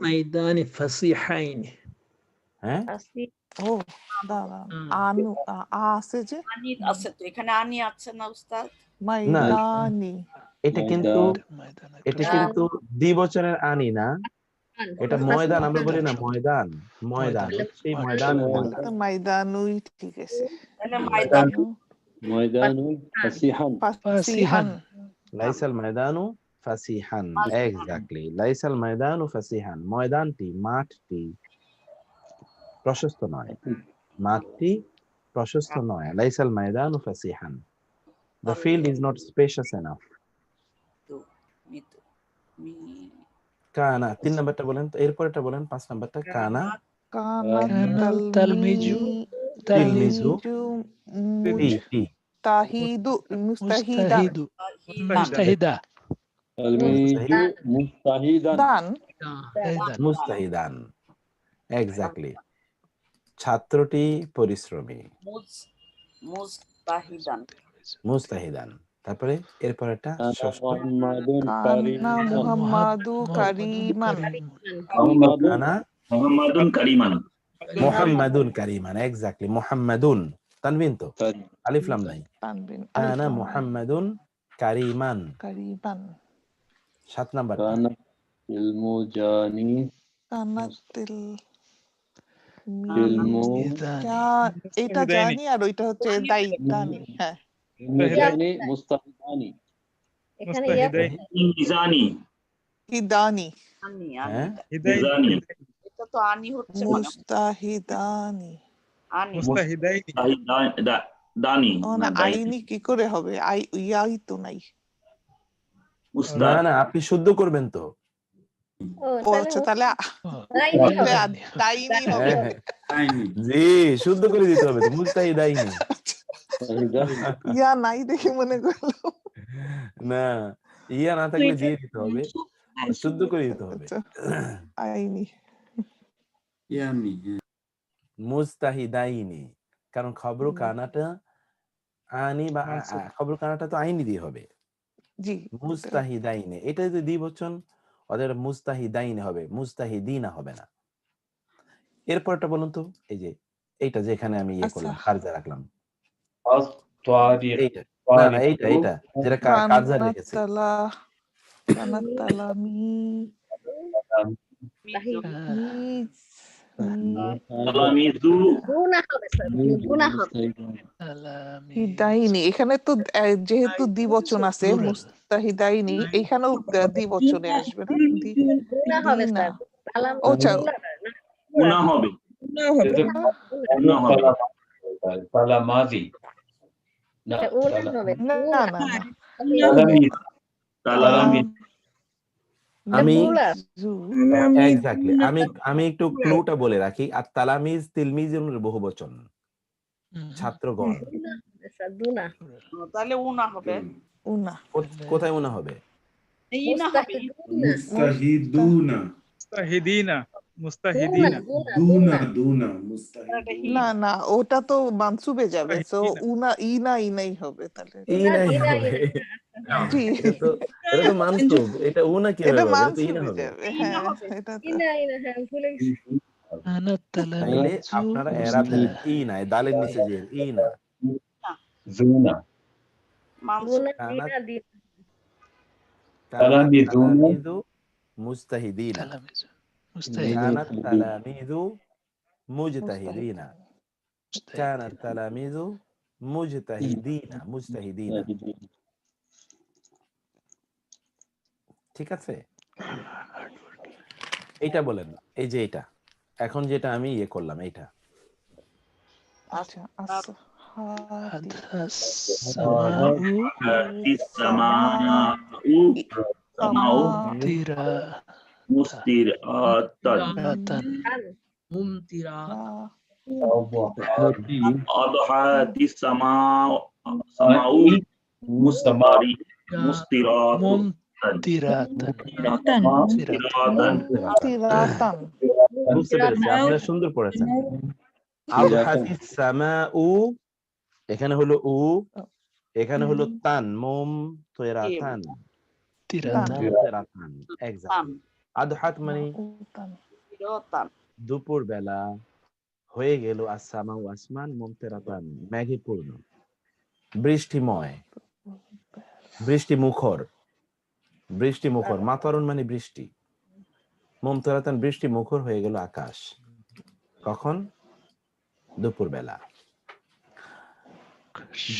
ময়দানে ফাসিহাইন হ্যাঁ ও দাঁড়ান আনু আছে যে আনি আছে তো এখানে আনি আছে না উস্তাদ মাইদানি এটা কিন্তু দ্বিবচনের আনি না এটা ময়দান আমরা বলি না ময়দান সেই ময়দান মাইদানুই ঠিক আছে ময়দানু ফাসিহান লাইসাল ময়দানু ফাসিহান এক্স্যাক্টলি লাইসাল ময়দানু ফাসিহান ময়দানটি মাঠটি প্রশস্ত নয় মাঠটি প্রশস্ত নয় লাইসাল ময়দানু ফাসিহান the field is not spacious enough কানা 3 নাম্বারটা বলেন তো এরপরটা বলেন 5 নাম্বারটা কানা তালমিজু মুস্তাহিদা মুস্তাহিদান এক্স্যাক্টলি ছাত্রটি পরিশ্রমী মুস্তাহিদান তারপরে এরপরটা মুহাম্মাদু কারিমান মুহাম্মাদুন কারিমান এক্স্যাক্টলি মুহাম্মাদুন তানবিন তো আলিফ লাম নাই তানবিন আনা মুহাম্মাদুন কারিমান 7 নাম্বার এটা জানি আর ওইটা হচ্ছে দানি হ্যাঁ মুস্তাহিদাইনি, মুস্তাহিদানি এখানে মুস্তাহিদাইনি, মিজানি হিদানি আনি হ্যাঁ হিদাইনি, মিজানি এটা তো আনি হচ্ছে মানে মুস্তাহিদানি আনি মুস্তাহিদাইনি, দানি ও না না দাইনি আইনি কি করে হবে ইয়াই তো নাই না মুস্তাহ না আপনি শুদ্ধ করবেন তো। ও আচ্ছা তাহলে দাইনি হবে হ্যাঁ হ্যাঁ জি শুদ্ধ করে দিতে হবে তো, মুস্তাহিদাইনি। ইয়া নাই দেখে মনে করলো না ইয়া না থাকলে দিয়ে দিতে হবে, শুদ্ধ করে দিতে হবে। আচ্ছা আইনি মুস্তাহিদাইনি, কারণ খবর কানাটা আনি বা মানসুব। খবর কানাটা তো আইনি দিয়ে হবে। জি মুস্তাহিদাইনে এটা যদি দ্বিবচন ওদের মুস্তাহিদাইনে হবে, মুস্তাহিদিনা হবে না। এরপরটা বলুন তো, এই যে এইটা যেখানে আমি ইয়ে করলাম কার্যা রাখলাম, এইটা না না এইটা এইটা যেটা কার্যা রেখেছে কানাতালামি তালামিযু গুনা হবে স্যার, গুনা হবে। হিদাইনি এখানে তো যেহেতু দ্বিবচন আছে মুস্তাহিদাইনি এখানেও দ্বিবচনে আসবে না গুনা হবে দিনা স্যার। তালাম ও আচ্ছা গুনাহ হবে গুনাহ হবে তালামাজি না উনা হবে। না না না তালামিয আমি জু এক্স্যাক্টলি আমি একটু ক্লুটা বলে রাখি। আর তালামিজ তিলমিজের বহুবচন, ছাত্রগণ। স্যার দুনা তাহলে উনা হবে উনা কোথায় উনা হবে? ইনা হবে মুস্তাহিদুনা মুস্তাহিদিনা, মুস্তাহিদিনা, না না ওটা তো মানসুবে যাবে তো উনা ইনাই হবে তাহলে ইনাই হবে। জি এটা তো মানসুব, এটা উনা কি এটা হবে? এটা তো ইনা মানসুবে হবে। যাবে হ্যাঁ এটা তো ইনা হ্যাঁ ভুলে গেছি। তাইলে আপনারা এরাব দেন ইনা, দালের নিচে যে ইনা জুনা মানসুব গুনা কানাত দিনা দিনা তালামিযু মুস্তাহিদিনা, কানাত তালামিযু মুজতাহিদিনা, কানাত তালামিযু মুজতাহিদিনা। ঠিক আছে, এইটা বলেন। এই যে এটা এখন যেটা আমি ইয়ে করলাম এইটা আচ্ছা আচ্ছা মুস্তিরাতান আদহাতিস সামাউ মুস্তিরাতান তিরাতান বুঝতে পেরেছি, আপনারা সুন্দর পড়েছেন। আদহাতিস সামাউ, এখানে হলো উ, এখানে হলো তান, মুম তিরাতান তিরাতান। এক্স্যাক্টলি আদহাত মানে দুপুর বেলা হয়ে গেল, আসসামাউ আসমান, মুমতিরাতান মেঘে পূর্ণ, বৃষ্টিময়, বৃষ্টি মুখর, বৃষ্টি মুখর, মাতরণ মানে বৃষ্টি, মুমতিরাতান বৃষ্টি মুখর হয়ে গেল আকাশ। কখন? দুপুর বেলা।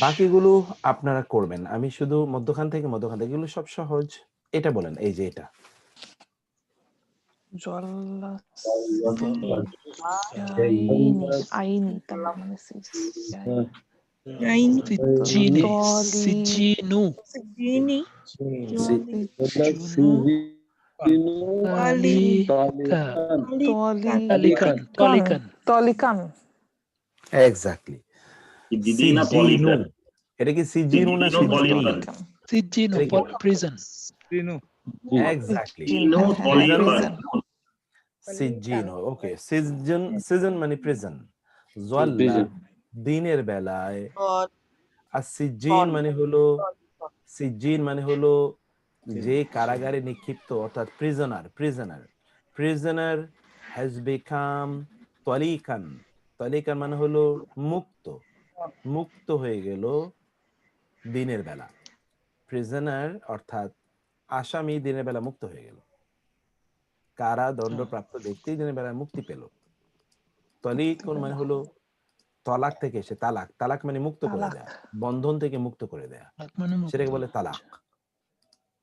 বাকিগুলো আপনারা করবেন, আমি শুধু মধ্যখান থেকে এগুলো সব সহজ। এটা বলেন, এই যে এটা আইনি তার মানে তলিকান এক্স্যাক্টলি সিজিনু। এটা কি সিজিনু না সিজিনু? প্রিজন এক্স্যাক্টলি সিজিনু। ওকে, সিজন মানে প্রিজন। যাল্লা দিনের বেলায়, আর সিজিন মানে হলো যে কারাগারে নিক্ষিপ্ত, অর্থাৎ প্রিজনার হ্যাজ বিকাম তলিকান। তলিকান মানে হলো মুক্ত হয়ে গেল দিনের বেলা। প্রিজনার অর্থাৎ আসামি দিনের বেলা মুক্ত হয়ে গেল, কারা দণ্ডপ্রাপ্ত ব্যক্তি দিনের বেলা মুক্তি পেল। তলিকুন মানে হলো তলাক থেকে এসে তালাক, তালাক মানে মুক্ত করে তালাক। দেয়া, বন্ধন থেকে মুক্ত করে দেয়া, তালাক মানে মুক্ত। সেটাকে বলে তালাক।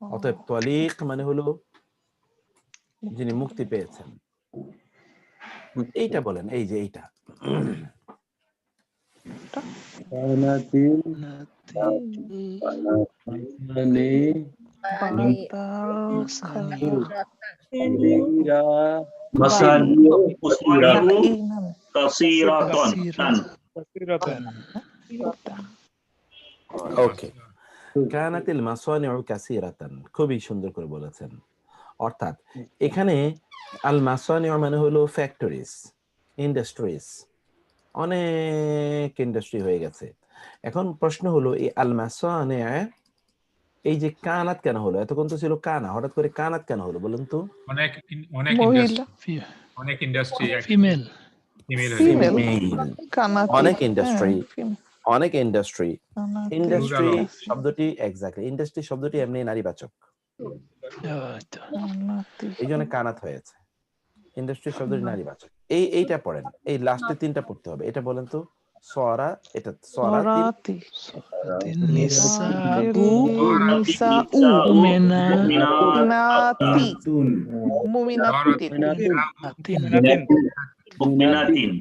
ও, অতএব তলিক মানে হলো যিনি মুক্তি পেয়েছেন। এইটা বলেন, এই যে এইটা ওকে। কানাতিল মাসানিউ কাসীরাতান, খুবই সুন্দর করে বলেছেন। অর্থাৎ এখানে আল মাসানিউ মানে হলো ফ্যাক্টরিজ, ইন্ডাস্ট্রিজ, অনেক ইন্ডাস্ট্রি হয়ে গেছে। এখন প্রশ্ন হলো এই আল মাসানিউ, এই যে কানাত কেন হলো? এতক্ষণ তো ছিল কানা, হঠাৎ করে কানাত কেন হলো বলুন তো? অনেক অনেক মহিলা। ইন্ডাস্ট্রি, অনেক ইন্ডাস্ট্রি ফিমেল। ফিমেল হয়ে ফিমেল। ফিমেল, কানাতি। অনেক ইন্ডাস্ট্রি, female, অনেক ইন্ডাস্ট্রি। কানাতি। Industry Plural. শব্দটি এক্স্যাক্টলি, ইন্ডাস্ট্রি শব্দটি এমনি নারীবাচক, কানাতি। এই জন্য কানাত হয়েছে। ইন্ডাস্ট্রি শব্দটি নারীবাচক। এইটা পড়েন, এই লাস্টে তিনটা পড়তে হবে। এটা বলেন তো, সরা, এটা সরাতি, সরাতি। নিসাউ নিসাউ। মুমিনাতি। মুমিনাতিন। মুমিনাতিন। মুমিনাতিন।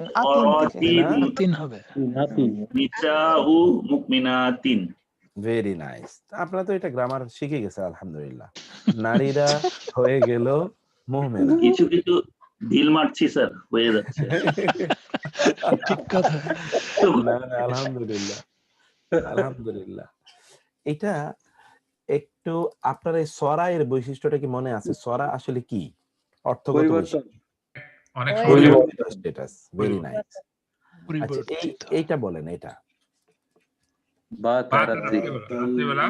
আতিন থেকে। আতিন হবে। নিসাউ মুমিনাতিন। Very nice. আপনারা তো এটা গ্রামার শিখে গেছে আলহামদুলিল্লাহ। নারীরা হয়ে গেল মুমিনা। কিছু কিছু ঢিল মারছি স্যার, হয়ে যাচ্ছে। ঠিক কথা। না না, আলহামদুলিল্লাহ, আলহামদুলিল্লাহ। এটা একটু আপনার এই সরা এর বৈশিষ্ট্যটা কি মনে আছে? সরা আসলে কি অর্থগত বৈশিষ্ট্য? অনেক পরিবর্তিত স্ট্যাটাস। Very nice. আচ্ছা, পরিবর্তিত। এইটা বলেন, এটা রাত্রিবেলা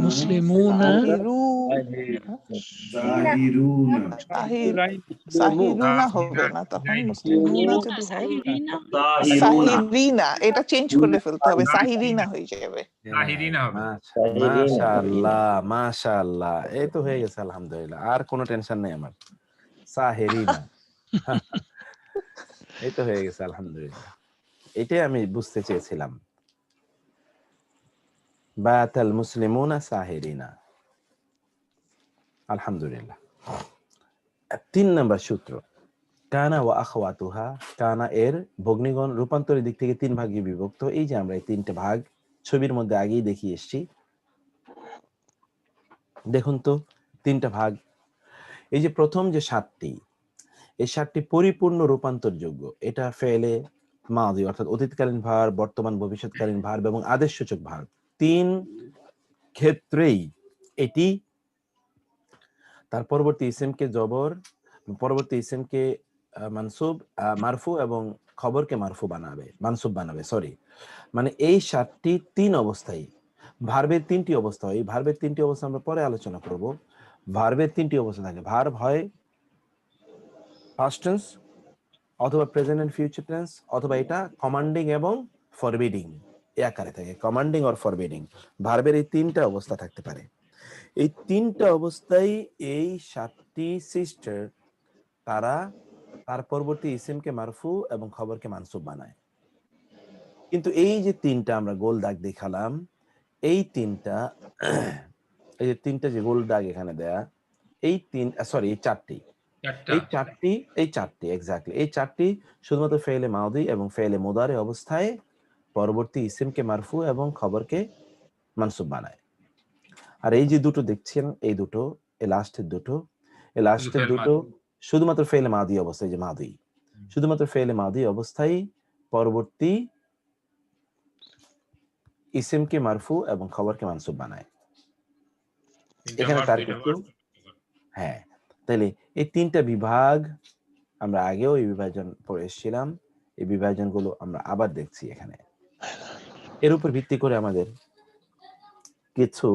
মুসলিমুনা সাহিরুনা হবে না, তখন মুসলিমুনা যদি হয় সাহিরিনা, এটা চেঞ্জ করে ফেলতে হবে, সাহিরিনা হয়ে যাবে। সাহিরিনা হবে। মাশাআল্লাহ, মাশাআল্লাহ, এই তো হয়ে গেছে আলহামদুলিল্লাহ। আর কোনো টেনশন নেই আমার। সাহেরিনা, এই তো হয়ে গেছে আলহামদুলিল্লাহ। এটাই আমি বুঝতে চেয়েছিলাম। বাতাল মুসলিমুনা সাহিরিনা, আলহামদুলিল্লাহ। 3 নম্বর সূত্র, কানা ওয়া আখওয়াতুহা। কানা এর ভগ্নীগণ রূপান্তরের দিক থেকে 3 ভাগে বিভক্ত। এই যে আমরা এই 3টে ভাগ ছবির মধ্যে আগেই দেখিয়ে এসেছি। দেখুন তো 3টা ভাগ। এই যে প্রথম যে 7টি, এই 7টি পরিপূর্ণ রূপান্তরযোগ্য। এটা ফেলে মাদি অর্থাৎ অতীতকালীন ভার, বর্তমান ভবিষ্যৎকালীন ভার এবং আদেশসূচক ভার, 3 ক্ষেত্রেই এটি তার পরবর্তী ইসিমকে জবর, পরবর্তী ইসিমকে মানসুব, মারফু এবং খবরকে মারফু বানাবে, মানসুব বানাবে, সরি। মানে এই 7টি 3 অবস্থায়, ভার্বের 3টি অবস্থা হয়। এই ভার্বের 3টি অবস্থা আমরা পরে আলোচনা করব। ভার্বের 3টি অবস্থা থাকে। ভার্ব হয় পাস্ট টেন্স অথবা প্রেজেন্ট এন্ড ফিউচার টেন্স, অথবা এটা কমান্ডিং এবং ফরবিডিং, এই আকারে থাকে, কমান্ডিং অর ফরবিডিং। ভার্বের এই 3টা অবস্থা থাকতে পারে। এই 3টা অবস্থায় এই 7টি সিস্টার তারা তার পরবর্তী ইসিমকে মারফু এবং খবরকে মানসুব বানায়। কিন্তু এই যে 3টা আমরা গোল দাগ দেখালাম, এই 3টা, এই যে 3টা যে গোল দাগ এখানে দেয়া, এই 4টি, এই চারটি এক্স্যাক্টলি, এই 4টি শুধুমাত্র ফেলে মাউদি এবং ফেলে মুদারে অবস্থায় পরবর্তী ইসিমকে মারফু এবং খবরকে মানসুব বানায়। আর এই যে দুটো দেখছেন, এই দুটো, এই লাস্টের দুটো শুধুমাত্র ফেলে মাদি অবস্থায়, যে মাদি, শুধুমাত্র ফেলে মাদি অবস্থায় পরবর্তী ইসিমকে মারফু এবং খবরকে মানসুব বানায়। এখানে তার কিছু, হ্যাঁ, তাহলে এই 3টা বিভাগ আমরা আগেও এই বিভাজন পড়ে এসেছিলাম। এই বিভাজনগুলো আমরা আবার দেখছি এখানে। এর উপর ভিত্তি করে আমাদের কিছু,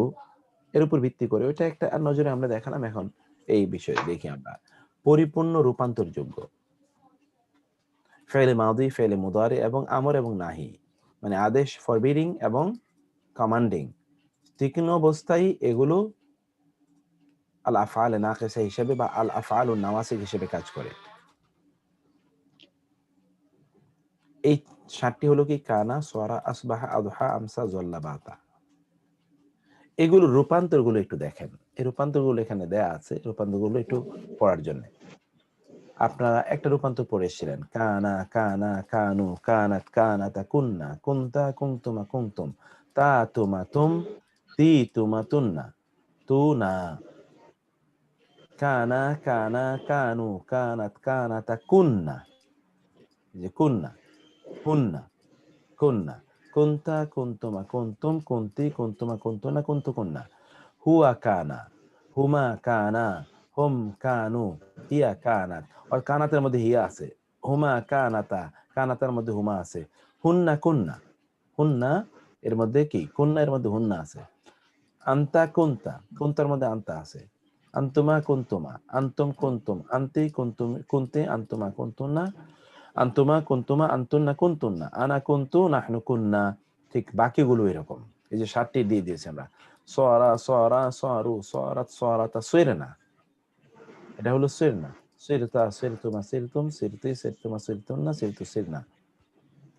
এর উপর ভিত্তি করে ওইটা একটা নজরে আমরা দেখালাম। এখন এই বিষয়ে দেখি আমরা পরিপূর্ণ রূপান্তরযোগ্য ফেলে মাদি, ফেলে মুদারি এবং আমর এবং নাহি, মানে আদেশ, ফরবিডিং এবং কমান্ডিং, 3 অবস্থায় এগুলো আল আফআল নাকিসা হিসেবে বা আল আফআল নাওয়াসিব হিসেবে কাজ করে। এই 7টি হলো কি কানা, সরা, আসবাহা, আদহা, আমসা, জল্লা, বাতা। এগুলো রূপান্তরগুলো একটু দেখেন। এই রূপান্তরগুলো এখানে দেয়া আছে, রূপান্তরগুলো একটু পড়ার জন্য। আপনারা একটা রূপান্তর পড়ে এসেছিলেন, কানা, কানা, কানু, কানাত, কানাতা, কুন্না, কুন্তা, কুন্তুমা, কুন্তুম, তা, তুমা, তুম, তি, তুমা, তুন্না, তুনা, কানা, কানা, কানু, কানাত, কানাতা, কুন্না, যে কুন্না, কুন্না, কুন্না, কুন্তা, কুন্তুমা, কুন্তুম, কুন্তি, কুন্তুমা, কুন্তুনা, কুন্তু, কুন্না, হুয়া কানা, হুমা কানা, হুম কানু, হিয়া কানাত। আর কানাতের মধ্যে হিয়া আছে, হুমা কানাতা, কানাতার মধ্যে হুমা আছে, হুন্না কুন্না, হুন্না এর মধ্যে কি, কুন্না এর মধ্যে হুন্না আছে, আন্তা কুন্তা, কুন্তার মধ্যে আন্তা আছে, আন্তুমা কুন্তুমা, আন্তুম কুন্তুম, আন্তি কুন্তুম, কুন্তে, আন্তুমা কুন্তুনা, আন্তুমা কুন্তুমা, আন্তুন্না কুন্তুন্না, আনা কুন্তু, নাহনু কুন্না। ঠিক বাকিগুলো এরকম। এই যে 7টি দিয়ে দিয়েছি আমরা, সরা, সরা, সরু, সরাত, সরাতা, সৈরনা, এটা হলো সৈরনা, সৈরতা, সৈরতুমা, সৈরতুম, সৈরতি, সৈরতুমা, সৈরতুন্না, সৈরতু, সৈরনা।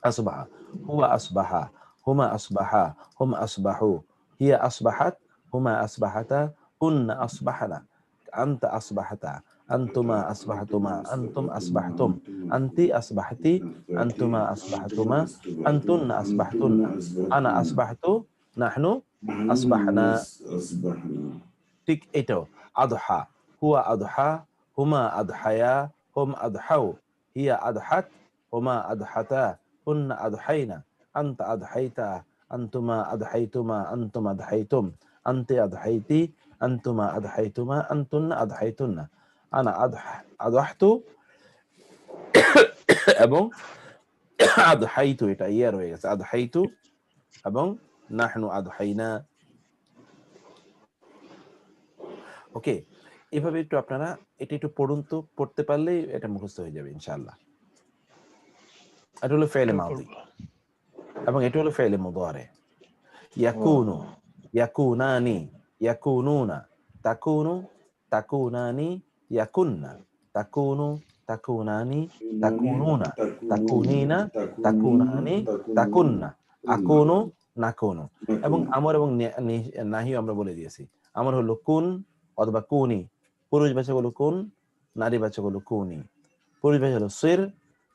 আসবাহা, হুয়া আসবাহা, হুমা আসবাহা, হুম আসবাহু, হিয়া আসবাহাত, হুমা আসবাহাতা, কুন্না আসবাহানা, আনতা আসবাহাতা, আনতুমা আসবাহাতুমা, আনতুম আসবাহতুম, আনতি আসবাহতি, আনতুমা আসবাহতুমা, আনতুন্না আসবাহতুন্না, আনা আসবাহতু, নাহনু আসবাহনা। ঠিক এটাও আদহা, হুয়া আদহা, হুমা আদহায়া, হুম আদহাউ, হিয়া আদহাত, হুমা আদহাতা, কুন্না আদহাইনা, আনতা আদহাইতা, আনতুমা আদহাইতুমা, আনতুম আদহাইতুম, আনতি আদহাইতি, আনতুমা আদহাইতুমা, আনতুন্না আদহাইতুন্না, আনা আদহাতু এবং আদহাইতু, এটা ইয়া রয়ে গেছে, আদহাইতু এবং নাহনু আদহাইনা। ওকে, এভাবে একটু আপনারা এটা একটু পড়ুন তো, পড়তে পারলেই এটা মুখস্থ হয়ে যাবে ইনশাআল্লাহ। এটা হলো ফেলে মাদি এবং এটা হলো ফেলে মুদারে। ইয়াকুনু, ইয়াকুনানি, ইয়াকুনুনা, তাকুনু, তাকুনানি, ইয়াকুন্না, তাকুনু, তাকুনানি, তাকুনুনা, তাকুনিনা, তাকুনানি, তাকুন্না, আকুনু, নাকুনু। এবং আমর এবং নাহিও আমরা বলে দিয়েছি। আমর হলো কুন অথবা কুনি, পুরুষবাচক হলো কুন, নারীবাচক হলো কুনি। পুরুষবাচক হলো সির,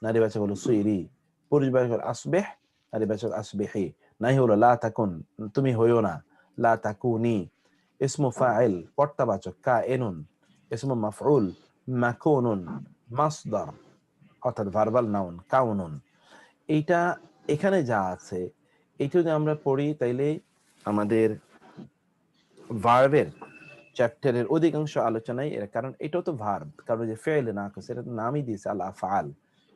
নারীবাচক হলো সুইরি। পুরুষবাচক হলো আসবেহ, নারীবাচক আসবেহি। নাহি হলো লা তাকুন, তুমি হইও না, লা তাকুনি। ইসমু ফাইল কর্তাবাচক কাইনুন, ইসমু মাফউল মাকুনুন, মাসদার অর্থাৎ ভার্বাল নাউন কাউনুন। এইটা এখানে যা আছে এইটা যদি আমরা পড়ি তাইলে আমাদের ভার্বের চ্যাপ্টারের অধিকাংশ আলোচনায় এর, কারণ এটাও তো ভার্ব, কারণ যে ফেল না সেটা তো নামই দিয়েছে আল আফআল,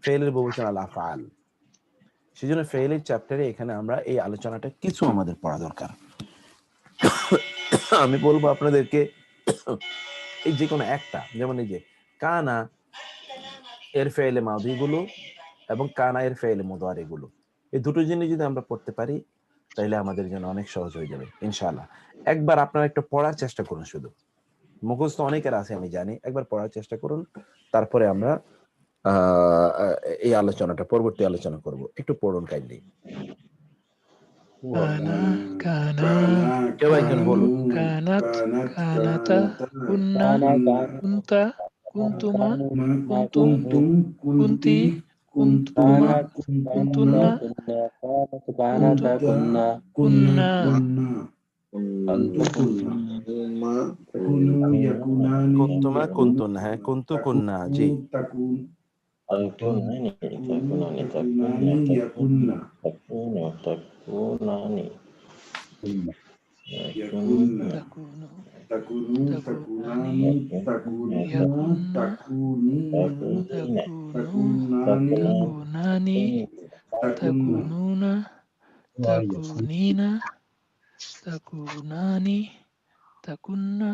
ফেলের বহুবচন আল আফআল। সেজন্য ফেলের চ্যাপ্টারে এখানে আমরা এই আলোচনাটা কিছু আমাদের পড়া দরকার। আমি বলবো আপনাদেরকে এই যে কোনো একটা, যেমন এই যে কানা এর ফেলে মাদি গুলো এবং কানা এর ফেলে মুদারি গুলো, এই দুটো জিনিস যদি আমরা পড়তে পারি তাহলে আমাদের জন্য অনেক সহজ হয়ে যাবে ইনশাআল্লাহ। একবার আপনারা একটু পড়ার চেষ্টা করুন, শুধু মুখস্থ অনেকের আছে আমি জানি, একবার পড়ার চেষ্টা করুন, তারপরে আমরা এই আলোচনাটা পরবর্তী আলোচনা করব। একটু পড়ুন কাইন্ডলি। কানা, কানা, কেউ একজন বলুন। কানাত, কানাতা, কুন্না, কুন্তা, কুন্তুমা, কুন্তুম, কুন্তি, কুন্তুমা, কুন্তুন্না, কুন্তুমা, কুন্না। কুন্তুমা, কুন্তুন্না, হ্যাঁ কুন্তু কুন্না, জি। Takunani, takunani, takunani, takunna, takunu, takunani, Takunu, takunani, takunani, yakunna, takunina, takunani, takununa, takunina, takunani, takunna,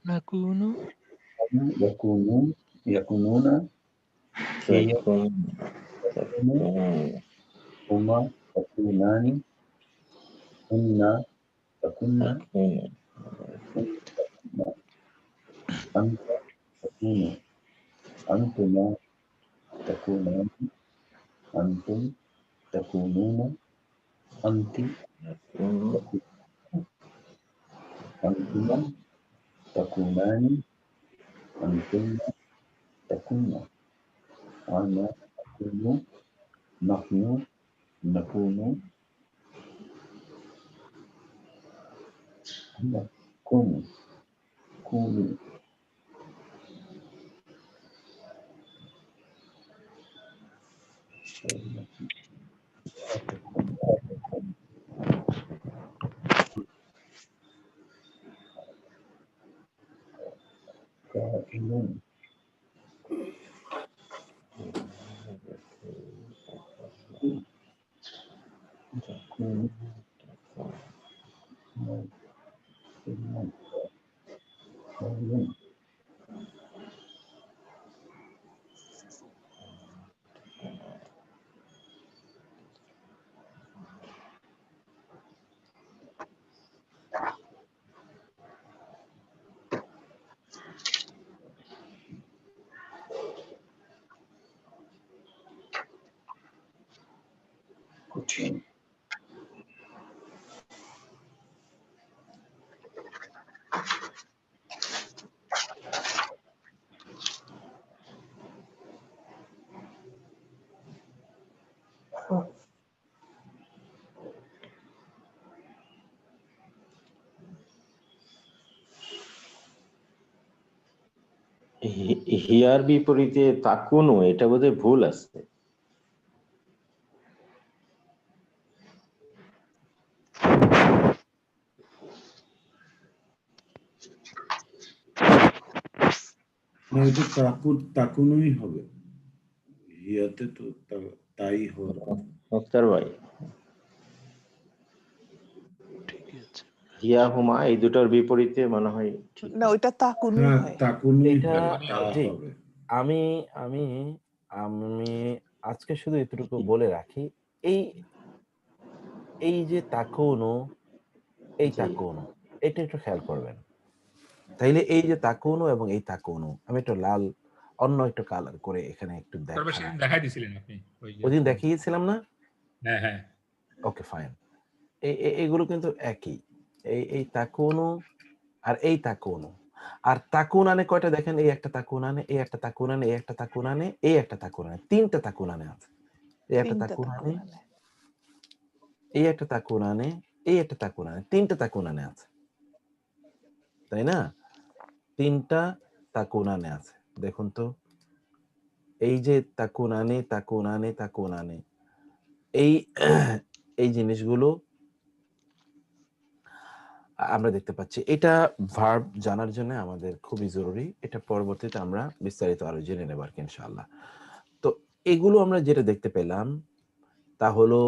takunu, nakunu, yakununa, takunani, huma, takunani, kunna, takunna, takunu. أنت تكون أنتما تكونان أنتم تكونون أنت أنتما تكونان أنتم تكون أنا أكون نحن نكون نكون كونوا كائنون تكون كائن কঠিন হিয়ার বিপরীতে তাকুনু, এটা বোধহয় ভুল আছে। না, এটা তাকুনুই হবে, হিয়াতে তো তাই হবে। মুক্তার ভাই, ঠিক আছে। হিয়া হুমা এই দুটোর বিপরীতে মনে হয় ঠিক। না, ওইটা তাকুনু হ্যাঁ, হয়। তাকুনুই এটা জি হবে। আমি আমি আমি আজকে শুধু এতটুকু বলে রাখি, এই এই যে তাকুনু, এই জি। তাকুনু, এটা একটু খেয়াল করবেন। তাইলে এই যে তাকুনু এবং এই তাকুনু, আমি একটু লাল অন্য একটু কালার করে এখানে একটু তারপর সেদিন দেখাই। দেখাই দিছিলেন আপনি ওইদিন দেখিয়েছিলাম না? হ্যাঁ হ্যাঁ ওকে ফাইন। এইগুলো কিন্তু একই। এই তাকুনু আর এই তাকুনু। আর তাকুনানে কয়টা দেখেন? এই একটা তাকুনানে, এই একটা তাকুনানে, এই একটা তাকুনানে, এই একটা তাকুনানে, তিনটা তাকুনানে আছে। এই একটা তিনটা তাকুনানে, তাকুনানে। এই একটা তাকুনানে, এই একটা তাকুনানে, তিনটা তাকুনানে আছে। তাই না? তিনটা তাকুনানে আছে। দেখুন তো, এই যে তাকুনানে, তাকুনানে, তাকুনানে, এই এই জিনিসগুলো আমরা দেখতে পাচ্ছি। এটা ভার্ব জানার জন্য আমাদের খুবই জরুরি। এটা পরবর্তীতে আমরা বিস্তারিত আরো জেনে নেব আর কি ইনশাআল্লাহ। তো এগুলো আমরা যেটা দেখতে পেলাম তা হলো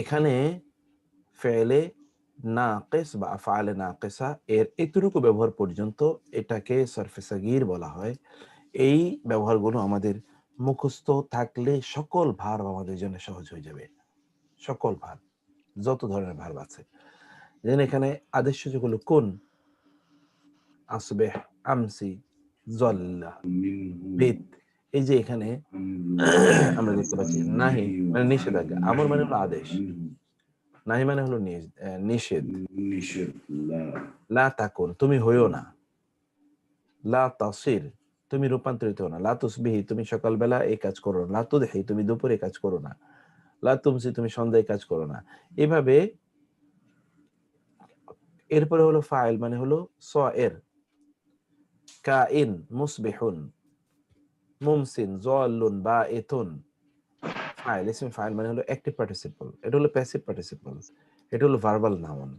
এখানে ফেলে নাকিস বা আফআলে নাকিসা এর এতটুকু ব্যবহার পর্যন্ত এটাকে সরফে সাগীর বলা হয়। এই ব্যবহারগুলো আমাদের মুখস্থ থাকলে সকল ভার্ব আমাদের জন্য সহজ হয়ে যাবে। সকল ভার্ব, যত ধরনের ভার্ব আছে। যেন এখানে আদেশসূচক হলো কুন, আসবিহ, আমসি, জল্লা, বিত। এই যে এখানে আমরা দেখতে পাচ্ছি নাহি মানে নিষেধাজ্ঞা, আমর মানে হলো আদেশ, নাহি মানে হলো নিষেধ। লা তাকুন তুমি হইও না, লা তাসির তুমি রূপান্তরিত হও না, লা তুসবিহি তুমি সকালবেলা এই কাজ করো না, লা তুদহি তুমি দুপুরে কাজ করো না, লা তুমসি তুমি সন্ধ্যায় কাজ করো না। এভাবে এরপরে হলো ফাইল মানে হলো সায়ের, কাইন, মুসবিহুন, মুমসিন, যাল্লুন, বাঈতুন। ফাইল, ইসম ফাইল মানে হলো অ্যাক্টিভ পার্টিসিপল, এটা হলো প্যাসিভ পার্টিসিপল, এটা হলো ভার্বাল নাউন।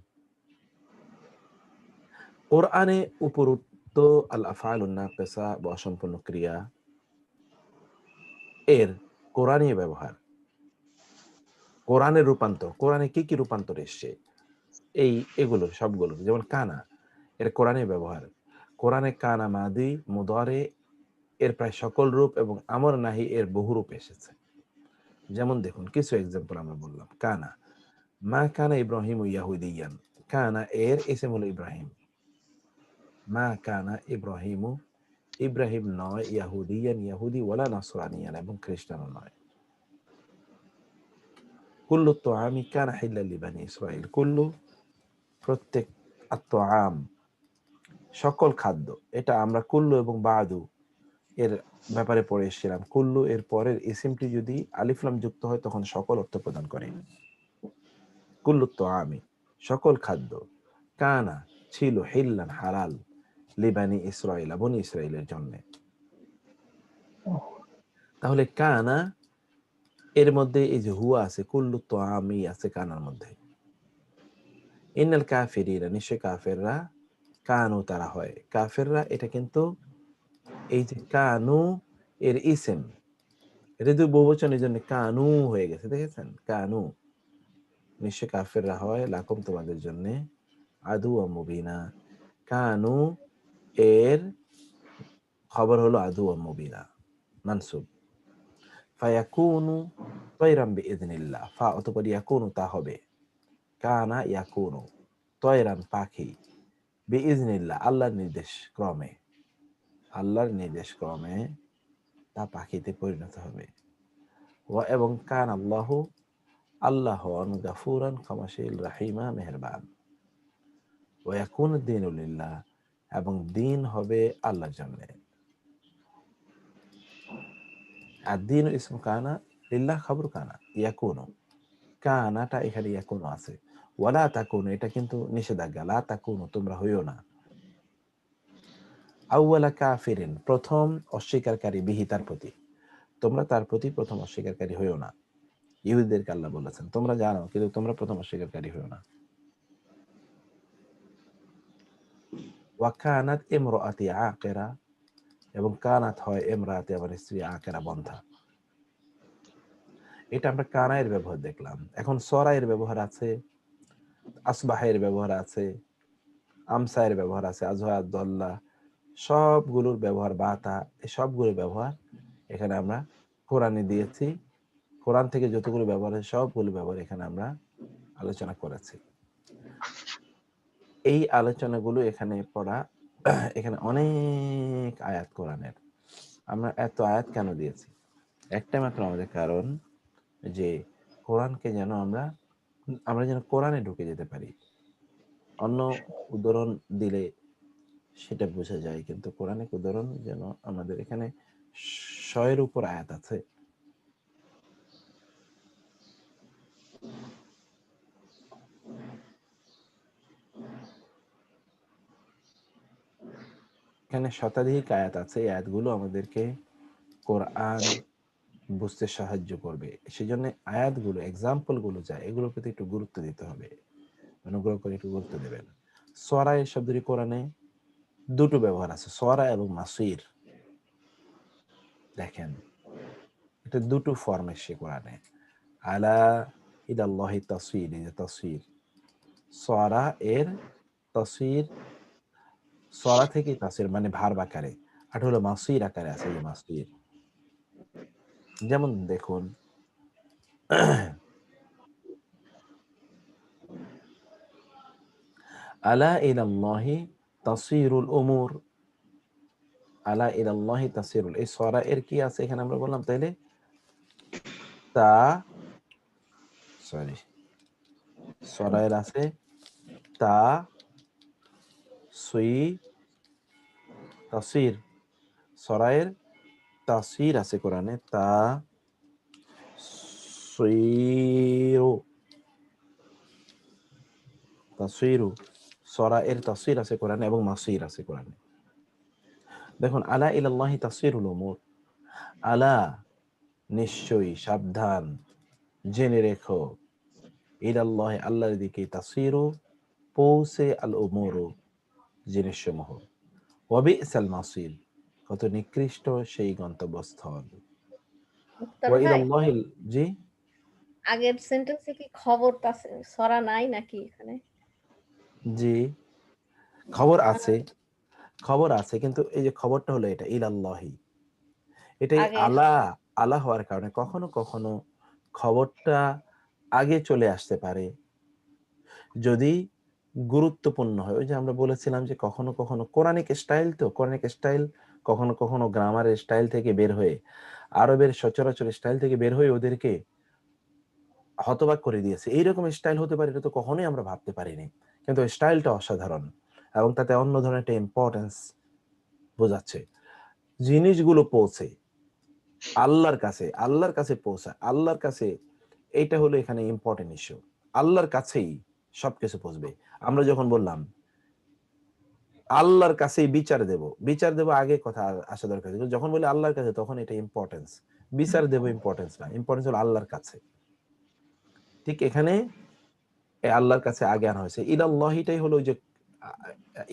কোরআনে উপরোক্ত আল আফআলুন নাকিসা বা অসম্পূর্ণ ক্রিয়া এর কোরআনী ব্যবহার, কোরআনের রূপান্তর, কোরআনে কি কি রূপান্তর এসছে এগুলো সবগুলো, যেমন কানা এর কোরআনী ব্যবহার, কোরআনে কানা মাদি, মুদারে এর প্রায় সকল রূপ এবং আমর নাহি এর বহু রূপ এসেছে। যেমন দেখুন কিছু এক্সাম্পল আমরা বললাম। কানা, মা কানা ইব্রাহিম ইয়াহুদিয়ান, কানা এর ইসম হলো ইব্রাহিম। মা কানা ইব্রাহিমু, ইব্রাহিম নয় ইয়াহুদিয়ান ইয়াহুদি ওয়ালা নাসরানিয়ান এবং খ্রিস্টানও নয়। কুল্লু তোয়ামি কানা হিল্লাল লিবানি ইসরাইল, কুল্লু প্রত্যেক, আত-তোয়াম সকল খাদ্য। এটা আমরা কুল্লু এবং বাদু এর ব্যাপারে পড়ে এসেছিলাম। কুল্লু এর পরের ইসিমটি যদি আলিফ লাম যুক্ত হয় তখন সকল অর্থ প্রদান করে। কুল্লু তোয়ামি সকল খাদ্য, কানা ছিল, হিল্লান হালাল, লিবানি ইসরাইল বনি ইসরাইলের জন্য। তাহলে কানা এর মধ্যে এই যে হুয়া আছে, কুল্লু তোয়ামি আছে কানার মধ্যে। ইন্নাল কাফিরিনা নিশ্চয় কাফেররা, কানু তারা হয়, কাফেররা এটা কিন্তু এই যে কানু এর ইসেম, এটা তো বহুবচনের জন্য কানু হয়ে গেছে, দেখেছেন? কানু নিশ্চয় কাফেররা হয় লাকুম তোমাদের জন্য, আদু ও মুবিনা, কানু এর খবর হলো আদু ও মুবিনা মানসুব। ফায়াকুনু তয়রাম বিইذনিল্লাহ, ফা অতঃপর ইয়াকুনু তা হবে, কানা ইয়াকুনু তয়রান পাখি, বিইذনিল্লাহ আল্লাহর নির্দেশ ক্রমে, আল্লাহর নির্দেশ ক্রমে তা পাখিতে পরিণত হবে। ওয়া এবং কান আল্লাহু আল্লাহ গাফুরান ক্ষমাশীল, রাহিমা মেহেরবান। ওয়া ইয়াকুনু দ্বীনু লিল্লাহ এবং দিন হবে আল্লাহর জন্য। আর দিন ইসম কানা, লিল্লাহ খবর কানা, ইয়াকুনু কানাটা এখানে ইয়াকুনু আছে। ওয়ালা তাকুনু এটা কিন্তু নিষেধাজ্ঞা, লা তাকুনু তোমরা হইও না, আউয়ালা কাফিরিন প্রথম অস্বীকারী, বিহি তার প্রতি, তোমরা তার প্রতি প্রথম অস্বীকারী হইও না। ইহুদিদেরকে আল্লাহ বলেছেন তোমরা জানো কিন্তু তোমরা প্রথম অস্বীকারী হইও না। ওয়া কানাত ইমরাতি আকিরা এবং কানাত হয় ইমরাতি আমার স্ত্রী, আকিরা বন্ধা। এটা আমরা কানায়ের ব্যবহার দেখলাম। এখন সরায়ের ব্যবহার আছে, আসবাহের ব্যবহার আছে, আমসায়ের ব্যবহার আছে, আজহাদ দল্লা সবগুলোর ব্যবহার, বাতা এই সবগুলোর ব্যবহার এখানে আমরা কোরআনে দিয়েছি। কোরআন থেকে যতগুলো ব্যবহার হয় সবগুলো ব্যবহার এখানে আমরা আলোচনা করেছি। এই আলোচনাগুলো এখানে পড়া, এখানে অনেক আয়াত কোরআনের। আমরা এত আয়াত কেন দিয়েছি? একটা মাত্র আমাদের কারণ যে কোরআনকে যেন আমরা যেন কোরআনে ঢুকে যেতে পারি। অন্য উদাহরণ দিলে সেটা বোঝা যায়, কিন্তু কোরআনিক উদাহরণ যেন আমাদের এখানে 100-এর উপর আয়াত আছে। এখানে শতাধিক আয়াত আছে। এই আয়াতগুলো আমাদেরকে কোরআন বুঝতে সাহায্য করবে। সেজন্য আয়াতগুলো, এক্সাম্পল গুলো যায় এগুলোর প্রতি একটু গুরুত্ব দিতে হবে। অনুগ্রহ করে একটু গুরুত্ব দেবেন। সরা এই শব্দটি কোরআনে দুটো ব্যবহার আছে, সরা এবং মাসির। দেখেন এটা দুটো ফর্ম এসে কোরআনে। আলা ইলাল্লাহি তাসির, এই যে তাসির, সরা এর তাসির, সরা থেকে তাসির মানে ভার্ব আকারে, আর হলো মাসির আকারে আছে, যে মাসির। যেমন দেখুন আলা ইলাল্লাহি তাসিরুল উমুর, আলা ইলাল্লাহি তাসিরুল, এই সরা এর কি আছে এখানে আমরা বললাম তাইলে তা, সরি সরা এর আছে তা সুই তাসির, সরা এর তাসির আছে কোরআনে, তা সুইরু, তাসিরু, সরা এর তাসির আছে কোরআনে এবং মাসির আছে কোরআনে। দেখুন আলা ইলাল্লাহি তাসিরুল উমুর, আলা নিশ্চয়ই, সাবধান, জেনে রেখো, ইলাল্লাহি আল্লাহর দিকে, তাসিরু পৌঁছে, আল উমুরু জিনিসসমূহ, ওয়া বিসাল মাসির কত নিকৃষ্ট সেই গন্তব্যস্থল। মুক্তার ওয়া ভাই, ইলাল্লাহি, জি আগের সেন্টেন্সে কি খবর সরা নাই নাকি এখানে? জি খবর আছে, খবর আছে, কিন্তু এই যে খবরটা হলো এটা ইলাল্লাহি, এটাই আগে আলা, আলা হওয়ার কারণে কখনো কখনো খবরটা আগে চলে আসতে পারে। যদি গুরুত্বপূর্ণ হয়। ওই যে আমরা বলেছিলাম যে কখনো কখনো কোরআনিক স্টাইল কখনো কখনো গ্রামারের স্টাইল থেকে বের হয়ে, আরবের সচরাচর স্টাইল থেকে বের হয়ে ওদেরকে হতবাক করে দিয়েছে। এইরকম স্টাইল হতে পারে এটা তো কখনোই আমরা ভাবতে পারিনি, কিন্তু স্টাইলটা অসাধারণ এবং তাতে অন্য ধরনের একটা ইম্পর্টেন্স বোঝাচ্ছে। জিনিসগুলো পৌঁছে আল্লাহর কাছে পৌঁছা, আল্লাহর কাছে, এইটা হলো এখানে ইম্পর্টেন্ট ইস্যু। আল্লাহর কাছেই সবকিছু পৌঁছবে। আমরা যখন বললাম আল্লাহর কাছেই বিচার দেব আগে কথা আসা দরকার, যখন বলি আল্লাহর কাছে তখন এটা ইম্পর্টেন্স। বিচার দেব ইম্পর্টেন্স না, ইম্পর্টেন্স হলো আল্লাহর কাছে। ঠিক এখানে আল্লাহর কাছে আগে আনা হয়েছে। ইলাল্লাহিটাই হলো যে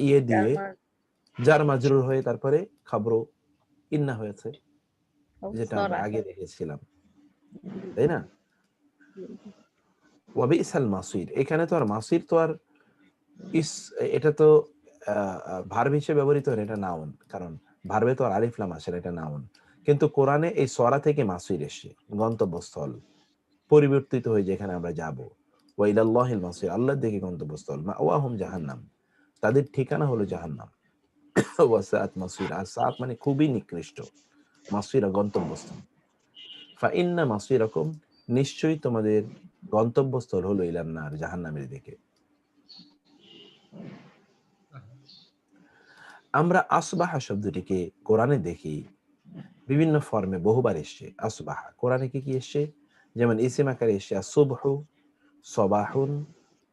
ইয়ে দিয়ে জার মাজরুর হয়ে তারপরে খাবরু ইন্না হয়েছে, যেটা আমরা আগে দেখেছিলাম, তাই না? ওয়াবিসাল মাসির, এখানে তো আর মাসির তো আর এটা তো ভার্ব হিসেবে ব্যবহৃত হয়, এটা নাউন, কারণ ভার্বে তো আর আলিফ লাম আসে না, এটা নাউন। কিন্তু কোরআনে এই সরা থেকে মাসির এসে গন্তব্যস্থল পরিবর্তিত হয়ে যেখানে আমরা যাব, ওয়া ইলাল্লাহিল মাসির, আল্লাহর দিকে গন্তব্যস্থল, মাওয়াহুম জাহান্নাম, তাদের ঠিকানা হলো জাহান্নাম। ওয়া সাআত মাসির, আর সাআত মানে খুবই নিকৃষ্ট, মাসিরা গন্তব্যস্থল। ফা ইন্না মাসিরাকুম, নিশ্চয়ই তোমাদের গন্তব্যস্থল হলো ইলান্নার, জাহান্নামের দিকে। আমরা আসবাহা শব্দটিকে কোরআনে দেখি বিভিন্ন ফর্মে বহুবার এসছে। আসবাহা কোরআনে কি কি এসছে? যেমন ইসিম আকারে এসছে আসুবহু, সবাহুন,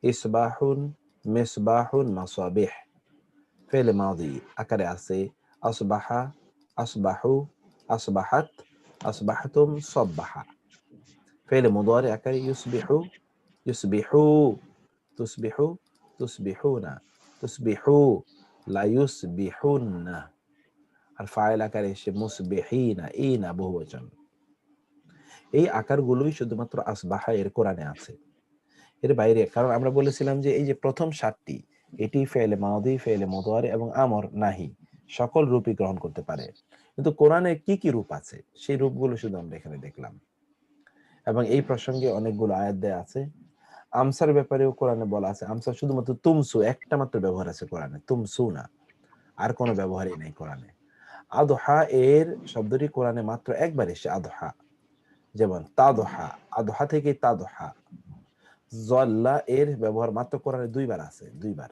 ইসবাহুন, মিসবাহুন, মাসাবিহ। ফেল মাদি আকারে আছে আসবাহা, আসবাহু, আসবাহাত, আসবাহতুম, সব্বাহা। ফেল মুদারি আকারে ইউসবিহু, ইউসবিহু, তুসবিহু, তুসবিহুনা, তুসবিহু, লা ইউসবিহুন্না। আর ফাইল আকারে এসে মুসবিহিনা, ইনা বহুবচন। এই আকারগুলোই শুধুমাত্র আসবাহা এর কোরআনে আছে, এর বাইরে। কারণ আমরা বলেছিলাম যে এই যে প্রথম 7টি, এটি ফেলে মাদি, ফেলে মুদারি এবং আমর নাহি সকল রূপই গ্রহণ করতে পারে। কিন্তু কোরআনে কি কি রূপ আছে সেই রূপগুলো শুধু আমরা এখানে দেখলাম। এবং এই প্রসঙ্গে অনেকগুলো আয়াত দেয়া আছে। আমসার ব্যাপারেও কোরআনে বলা আছে। আমসা শুধুমাত্র তুমসু একটা মাত্র ব্যবহার আছে কোরআনে, তুমসু না, আর কোনো ব্যবহারই নেই কোরআনে। আদহা এর শব্দটি কোরআনে মাত্র একবার এসে, আদহা। যেমন তাদহা, আদহা থেকে তাদহা। জল্লা এর ব্যবহার মাত্র কোরআনে 2বার আছে, 2বার।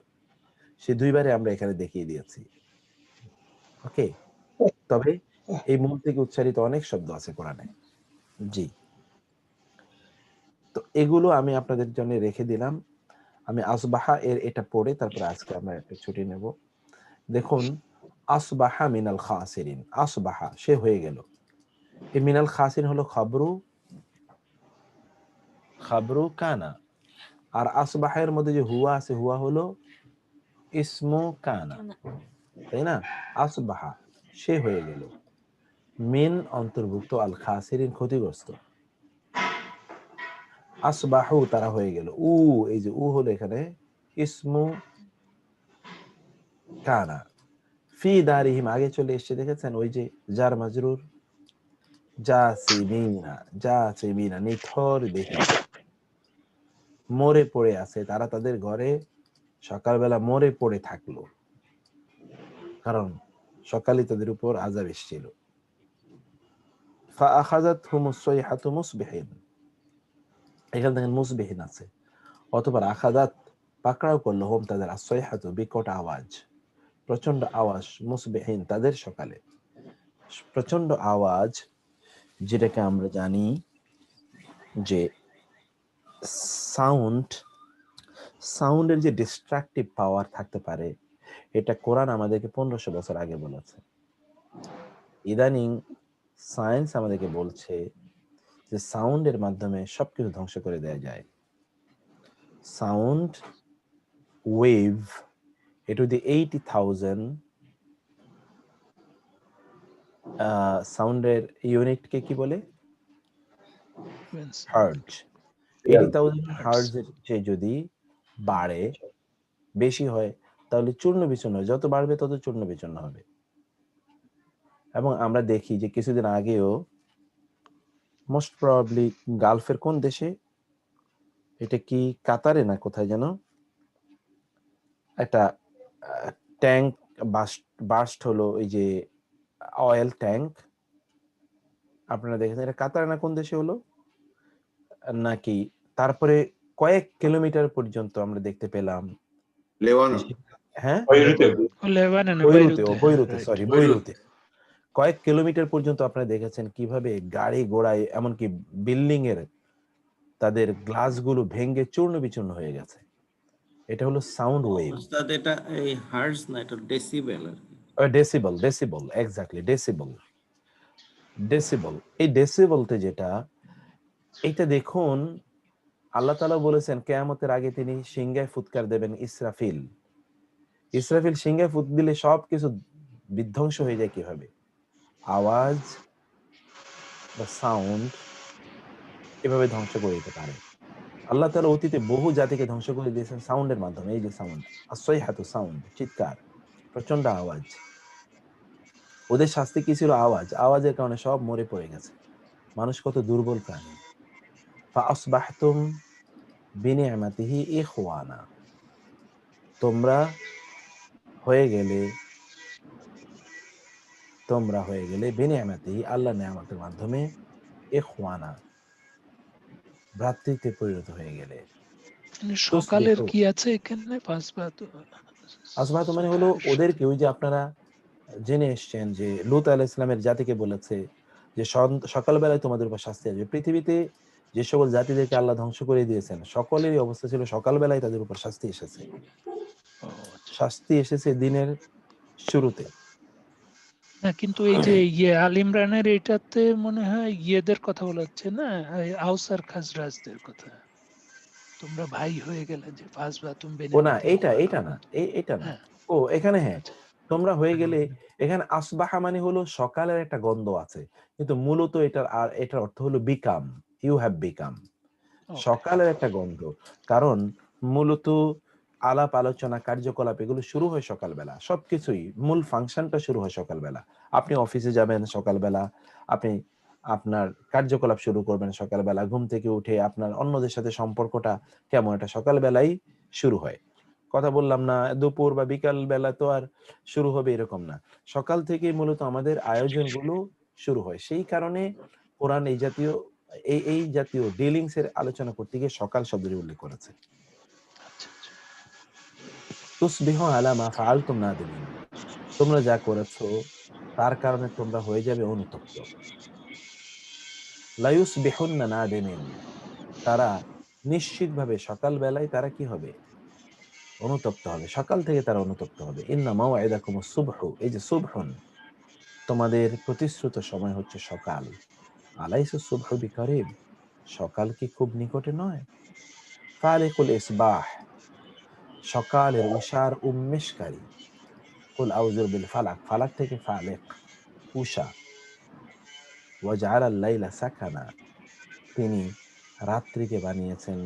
সেই 2বারে আমরা এখানে দেখিয়ে দিয়েছি। ওকে, তবে এই মূল থেকে উচ্চারিত অনেক শব্দ আছে কোরআনে। জি, তো এগুলো আমি আপনাদের জন্য রেখে দিলাম। আমি আসবাহা এর এটা পড়ে তারপরে আজকে আমরা একটা ছুটি নেব। দেখুন, আসবাহা মিনাল খাসিরিন, আসবাহা সে হয়ে গেল। এই মিনাল খাসিরিন হলো খাবরু কানা। আর আসবাহের মধ্যে যে হুয়া আছে, হুয়া হলো ইসমু কানা, তাই না? আসবাহা সে হয়ে গেল, মিন অন্তর্ভুক্ত, আল খাসিরিন ক্ষতিগ্রস্ত। আসবাহু তারা হয়ে গেল, এই যে হলো এখানে ইসমু কানা। ফি দারিহিম আগে চলে এসেছে, দেখেছেন ওই যে জার মাজরুর, জাসিমিনা নিথর দেখি, মরে পড়ে আছে, তারা তাদের ঘরে সকালবেলা মরে পড়ে থাকলো, কারণ সকালে তাদের উপর আযাব এসেছিল। ফাআখাযাতহুমুস সাইহাতু মুসবিহিন, এখানে দেখেন মুসবিহিন আছে, অতঃপর আখাযাত পাকড়াও করলো হুম তাদের, as-সাইহাতু বিকট আওয়াজ, প্রচন্ড আওয়াজ, মুসবিহিন তাদের সকালে। প্রচন্ড আওয়াজ যেটাকে আমরা জানি যে সাউন্ডের যে ডিস্ট্রাকটিভ পাওয়ার থাকতে পারে, এটা কোরআন আমাদেরকে 1500 বছর আগে বলেছে। ইদানিং সায়েন্স আমাদেরকে বলছে যে সাউন্ডের মাধ্যমে সবকিছু ধ্বংস করে দেওয়া যায়। সাউন্ড ওয়েভ, এটা যদি 80,000 সাউন্ডের ইউনিটকে কি বলে? হার্জ। 80,000 হার্জের চেয়ে যদি বাড়ে, বেশি হয়, তাহলে চূর্ণ বিচূর্ণ, যত বাড়বে তত চূর্ণ বিচূর্ণ হবে। এবং আমরা দেখি যে কিছুদিন আগেও মোস্ট প্রবাবলি গালফের কোন দেশে, এটা কি কাতারে না কোথায় যেন, একটা ট্যাঙ্ক বাস্ট হলো, এই যে অয়েল ট্যাঙ্ক আপনারা দেখেছেন, এটা কাতার না কোন দেশে হলো নাকি, তারপরে কয়েক কিলোমিটার পর্যন্ত আমরা দেখতে পেলাম, হ্যাঁ বৈরুতে, সরি বৈরুতে কয়েক কিলোমিটার পর্যন্ত আপনারা দেখেছেন কিভাবে গাড়ি ঘোড়ায় এমনকি বিল্ডিং এর তাদের গ্লাস গুলো ভেঙে চূর্ণ বিচূর্ণ হয়ে গেছে। এটা হলো সাউন্ড ওয়েভ। ওস্তাদ এটা এই হার্টজ না, এটা ডেসিবেল আর কি। Decibel exactly, decibel. এই ডেসিবলতে যেটা, এটা দেখুন আল্লাহ তাআলা বলেছেন কিয়ামতের আগে তিনি সিংহায় ফুৎকার দেবেন। ইসরাফিল সিংহায় ফুৎ দিলে সবকিছু বিধ্বংস হয়ে যায় কিভাবে, আওয়াজ বা সাউন্ড এভাবে ধ্বংস করে দিতে পারে। আল্লাহ তাআলা অতীতে বহু জাতিকে ধ্বংস করে দিয়েছেন সাউন্ডের মাধ্যমে। এই যে সাউন্ড, আসসাইহাতু সাউন্ড, চিৎকার, প্রচন্ড আওয়াজ। ওদের শাস্তি কি ছিল? আওয়াজের কারণে সব মরে পড়ে গেছে। মানুষ কত দুর্বল প্রাণী। ফাআসবাহতুম বিনিআমাতিহি ইখওয়ানা, তোমরা হয়ে গেলে বিনিআমাতিহি, আল্লাহর নিয়ামতের মাধ্যমে, ইখওয়ানা, ভ্রাতৃত্বে পরিণত হয়ে গেলে। সকালের কি আছে এখানে? আসবাহত মানে হলো ওদেরকে, ওই যে আপনারা জেনে এসছেন যে লূত আলাইহিস সালামের জাতিকে বলেছে যে সকালবেলায় তোমাদের উপর শাস্তি আসবে। পৃথিবীতে যে সকল জাতিদেরকে আল্লাহ ধ্বংস করে দিয়েছেন সকলেরই অবস্থা ছিল সকালবেলায় তাদের উপর শাস্তি এসেছে। শাস্তি এসেছে দিনের শুরুতে। না, কিন্তু এই যে আল ইমরানের এটাতে মনে হয় ইয়েদের কথা বলা হচ্ছে না, আউস আর খাজরাজদের কথা। তোমরা ভাই হয়ে গেলে যে ও না, এটা না। ও এখানে হ্যাঁ, তোমরা হয়ে গেলে, এখানে আসবাহা মানে হলো সকালের একটা গন্ধ আছে, কিন্তু মূলত এটার অর্থ হলো বিকাম, ইউ হ্যাভ বিকাম, সকালের একটা গন্ধ। কারণ মূলত আলাপ আলোচনা কার্যকলাপ এগুলো শুরু হয় সকালবেলা, সবকিছুই মূল ফাংশনটা শুরু হয় সকালবেলা। আপনি অফিসে যাবেন সকালবেলা, আপনি আপনার কার্যকলাপ শুরু করবেন সকালবেলা, ঘুম থেকে উঠে আপনার অন্যদের সাথে সম্পর্কটা কেমন, এটা সকালবেলাই শুরু হয়। কথা বললাম না দুপুর বা বিকাল বেলা তো আর শুরু হবে এরকম না, সকাল থেকে মূলত আমাদের আয়োজনগুলো শুরু হয়। সেই কারণে কোরআন এই জাতীয় ডিলিংস এর আলোচনা করতে গিয়ে সকাল শব্দের উল্লেখ করেছে। তুসবিহু আলা মা ফাআলতুম নাদিমিন, তোমরা যা করেছো তার কারণে তোমরা হয়ে যাবে অনুতপ্ত। লা ইউসবিহুন্না নাদিমিন, তারা নিশ্চিতভাবে সকাল বেলায় তারা কি হবে? অনুতপ্ত হবে, সকাল থেকে তারা অনুতপ্ত হবে। ইন্না মাওয়াইদাকুমুস সুবহু, এই যে সুবহুন, তোমাদের প্রতিশ্রুত সময় হচ্ছে সকাল। আলাইসুস সুবহু বিকারিব, সকাল কি খুব নিকটে নয়? ফালিকুল ইসবাহ, সকালের উষার উন্মেষকারী। কুল আউযু বিল ফালাক, ফালাক থেকে ফালিক, উষা। ওয়াজআলাল লাইলা সাকানা, তিনি রাত্রিকে বানিয়েছেন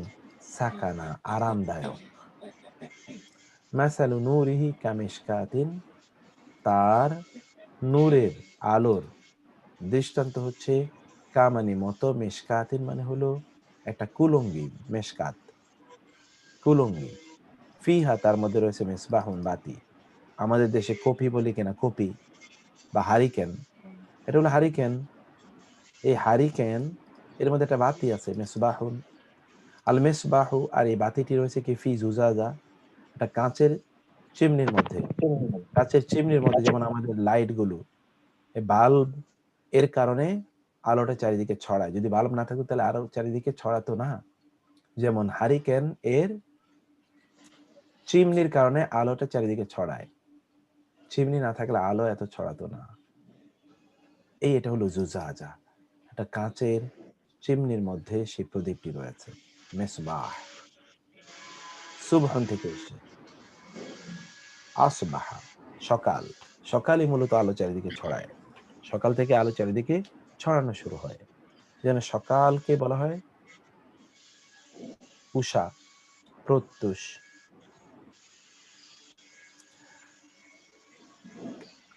সাকানা, আরামদায়ক। মাসালু নূরিহি কামিশকাতিন, তার নূরের আলোর দৃষ্টান্ত হচ্ছে কামানি মতো, মিশকাতিন মানে হলো একটা কুলঙ্গি, মেশকাত কুলঙ্গি, ফিহা তার মধ্যে রয়েছে মিসবাহুন, বাতি। আমাদের দেশে কপি বলি কিনা, কপি বা হারিকেন, এটা হলো হারিকেন। এই হারিকেন এর মধ্যে একটা বাতি আছে, মিসবাহুন আল মিসবাহু, আর এই বাতিটি রয়েছে কি ফি জুজাজা, একটা কাঁচের চিমনির মধ্যে। কাঁচের চিমনির মধ্যে যেমন আমাদের লাইট গুলো, এই বাল্ব এর কারণে আলোটা চারিদিকে ছড়ায়, যদি বাল্ব না থাকতো তাহলে আরো চারিদিকে ছড়াতো না। যেমন হারিকেন এর চিমনির কারণে আলোটা চারিদিকে ছড়ায়, চিমনি না থাকলে আলো এত ছড়াতো না। এটা হলো জুজাজা, একটা কাঁচের চিমনির মধ্যে সেই প্রদীপটি রয়েছে, মিসবাহ। সুবহান থেকে এসে আসবাহা, সকাল, সকালই মূলত আলো চারিদিকে ছড়ায়, সকাল থেকে আলো চারিদিকে ছড়ানো শুরু হয়। যেন সকালকে বলা হয় উষা, প্রত্যুষ।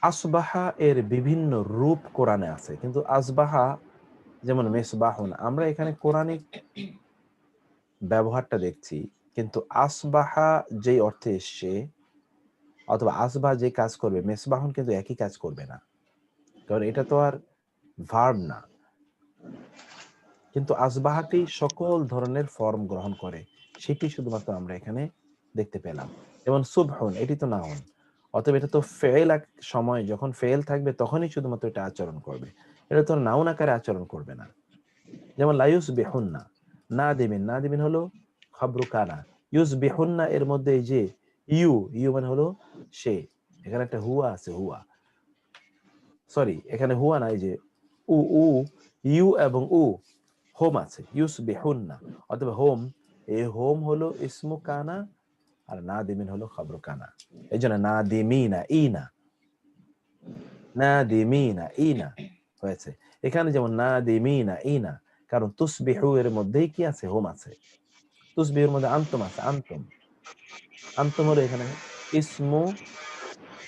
আসবাহা এর বিভিন্ন রূপ কোরআনে আছে, কিন্তু আসবাহা যেমন মিসবাহুন, আমরা এখানে কোরআনিক ব্যবহারটা দেখছি, কিন্তু আসবাহা যেই অর্থে এসছে অথবা আসবাহ যে কাজ করবে, মেসবাহন কিন্তু একই কাজ করবে না, কারণ এটা তো আর ভার্ব না। কিন্তু আসবাহাটি সকল ধরনের ফর্ম গ্রহণ করে, সেটি শুধুমাত্র আমরা এখানে দেখতে পেলাম। যেমন সুবহুন, এটি তো নাউন, অতএব এটা তো ফেল সময় যখন ফেল থাকবে তখনই শুধুমাত্র এটা আচরণ করবে, এটা তো নাউন আকারে আচরণ করবে না। যেমন লায়ুস বেহুন্না, না দিবিন, না দিবিন হলো খবরু কানা, ইউস বেহুন্না এর মধ্যে এই যে ইউ মানে হলো সে, এখানে একটা হুয়া আছে, হুয়া সরি এখানে হুয়া না, এই যে উ ইউ এবং হোম আছে, ইউস বেহুন্না, অথবা হোম, এই হোম হলো ইসমু কানা আর না দিমিন হলো খবরু কানা। এই জন্য না দিমিনা ইনা, না দিমিনা ইনা হয়েছে এখানে, যেমন না দিমিনা ইনা, কারণ তুসবিহু এর মধ্যেই কি আছে, হোম আছে। তুসবিহুর মধ্যে আনতুম আছে, আনতুম হলো এখানে ইসমু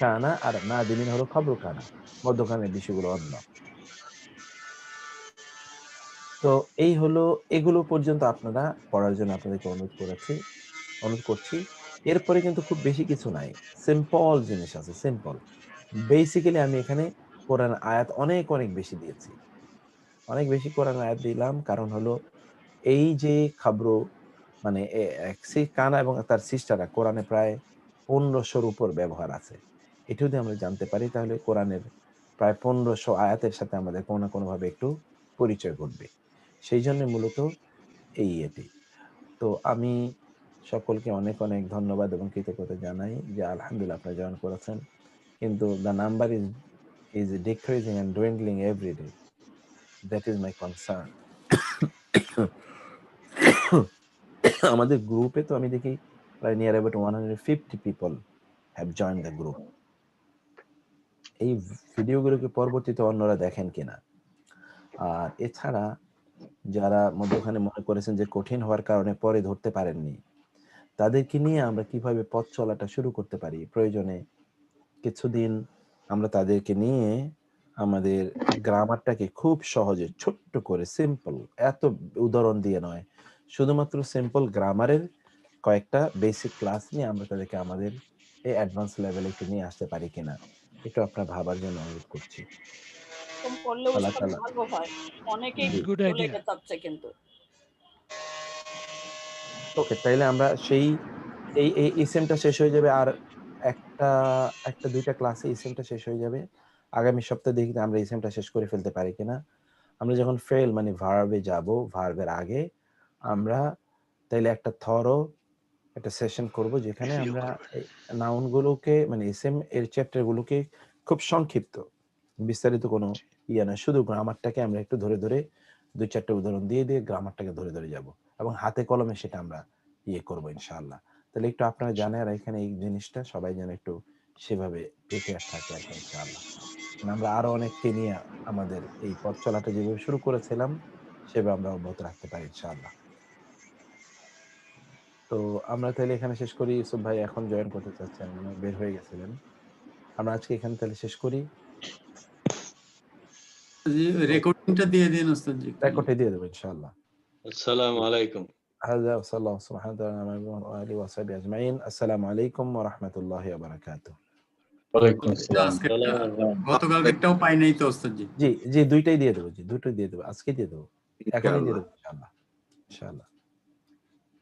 কানা আর না দিমিন হলো খবরু কানা, মধ্যখানের বিষয়গুলো অন্য। তো এই হলো, এগুলো পর্যন্ত আপনারা পড়ার জন্য আপনাদেরকে অনুরোধ করছি। এরপরে কিন্তু খুব বেশি কিছু নাই, সিম্পল জিনিস আছে, সিম্পল। বেসিক্যালি আমি এখানে কোরআন আয়াত অনেক বেশি দিয়েছি, অনেক বেশি কোরআন আয়াত দিলাম, কারণ হলো এই যে খাবরু মানে কানা এবং তার সিস্টাররা কোরআনে প্রায় 1500-র উপর ব্যবহার আছে। এটা যদি আমরা জানতে পারি তাহলে কোরআনের প্রায় 1500 আয়াতের সাথে আমাদের কোনো না কোনো ভাবে একটু পরিচয় ঘটবে। সেই জন্য মূলত এটি। তো আমি সকলকে অনেক ধন্যবাদ এবং কৃতজ্ঞতা জানাই যে আলহামদুলিল্লাহ আপনারা জয়েন করেছেন, কিন্তু the number is decreasing and dwindling every day. That is my concern. আমাদের গ্রুপে তো আমি দেখি প্রায় near about 150 people have joined the group. এই ভিডিওগুলোকে পরবর্তীতে অন্যরা দেখেন কিনা, আর এছাড়া যারা মধ্যখানে মনে করেছেন যে কঠিন হওয়ার কারণে পরে ধরতে পারেননি, তাদেরকে নিয়ে আমরা কিভাবে পথ চলাটা শুরু করতে পারি, প্রয়োজনে কিছুদিন আমরা তাদেরকে নিয়ে আমাদের গ্রামারটাকে খুব সহজে ছোট্ট করে সিম্পল, এত উদাহরণ দিয়ে নয়, শুধুমাত্র সিম্পল গ্রামারের কয়েকটা বেসিক ক্লাস নিয়ে আমরা তাদেরকে আমাদের এই অ্যাডভান্স লেভেলে একটু নিয়ে আসতে পারি কিনা, একটু আপনার ভাবার জন্য অনুরোধ করছি। করলে আল্লাহ উস্তাদ তাআলা ভালো হয়, অনেকেই গুড চলে আইডিয়া। যেতে কিন্তু। ওকে, তাইলে আমরা সেই এই ইসেমটা শেষ হয়ে যাবে, আর একটা দুইটা ক্লাসে ইসেমটা শেষ হয়ে যাবে। আগামী সপ্তাহে দেখি আমরা ইসেমটা শেষ করে ফেলতে পারি কিনা। আমরা যখন ফেল মানে ভার্বে যাব, ভার্বের আগে আমরা তাইলে একটা সেশন করব যেখানে আমরা নাউন গুলোকে মানে ইসেম এর চ্যাপ্টার গুলোকে খুব সংক্ষিপ্ত, বিস্তারিত কোনো না, শুধু গ্রামারটাকে আমরা একটু ধরে 2-4টা উদাহরণ দিয়ে গ্রামারটাকে ধরে যাব, এবং হাতে কলমে সেটা আমরা করবো ইনশাআল্লাহ। তাহলে একটু আপনারা জানেন, আর এখানে এই জিনিসটা সবাই যেন একটু সেভাবে প্রিপেয়ার থাকে আর কি ইনশাআল্লাহ। আমরা আরো অনেককে নিয়ে আমাদের এই পথ চলাটা যেভাবে শুরু করেছিলাম সেভাবে আমরা অব্যাহত রাখতে পারি ইনশাআল্লাহ। তো আমরা তাহলে এখানে শেষ করি। ইউসুফ ভাই এখন জয়েন করতে চাচ্ছেন, মানে বের হয়ে গেছিলেন। আমরা আজকে এখানে তাহলে শেষ করি। রেকর্ডিংটা দিয়ে দিন ওস্তাদজি। রেকর্ডে দিয়ে দেব ইনশাআল্লাহ। আসসালামু আলাইকুম। هذا وصلى الله سبحانه وتعالى وآله وصحبه أجمعين. السلام عليكم ورحمة الله وبركاته. ওয়ালাইকুম আসসালাম। গতকালকেরটাও পাই নাই তো ওস্তাদজি। জি দুইটাই দিয়ে দেবো, দুটোই দিয়ে দেবো, আজকে দিয়ে দেবো, এখনই দিয়ে দেবো ইনশাআল্লাহ।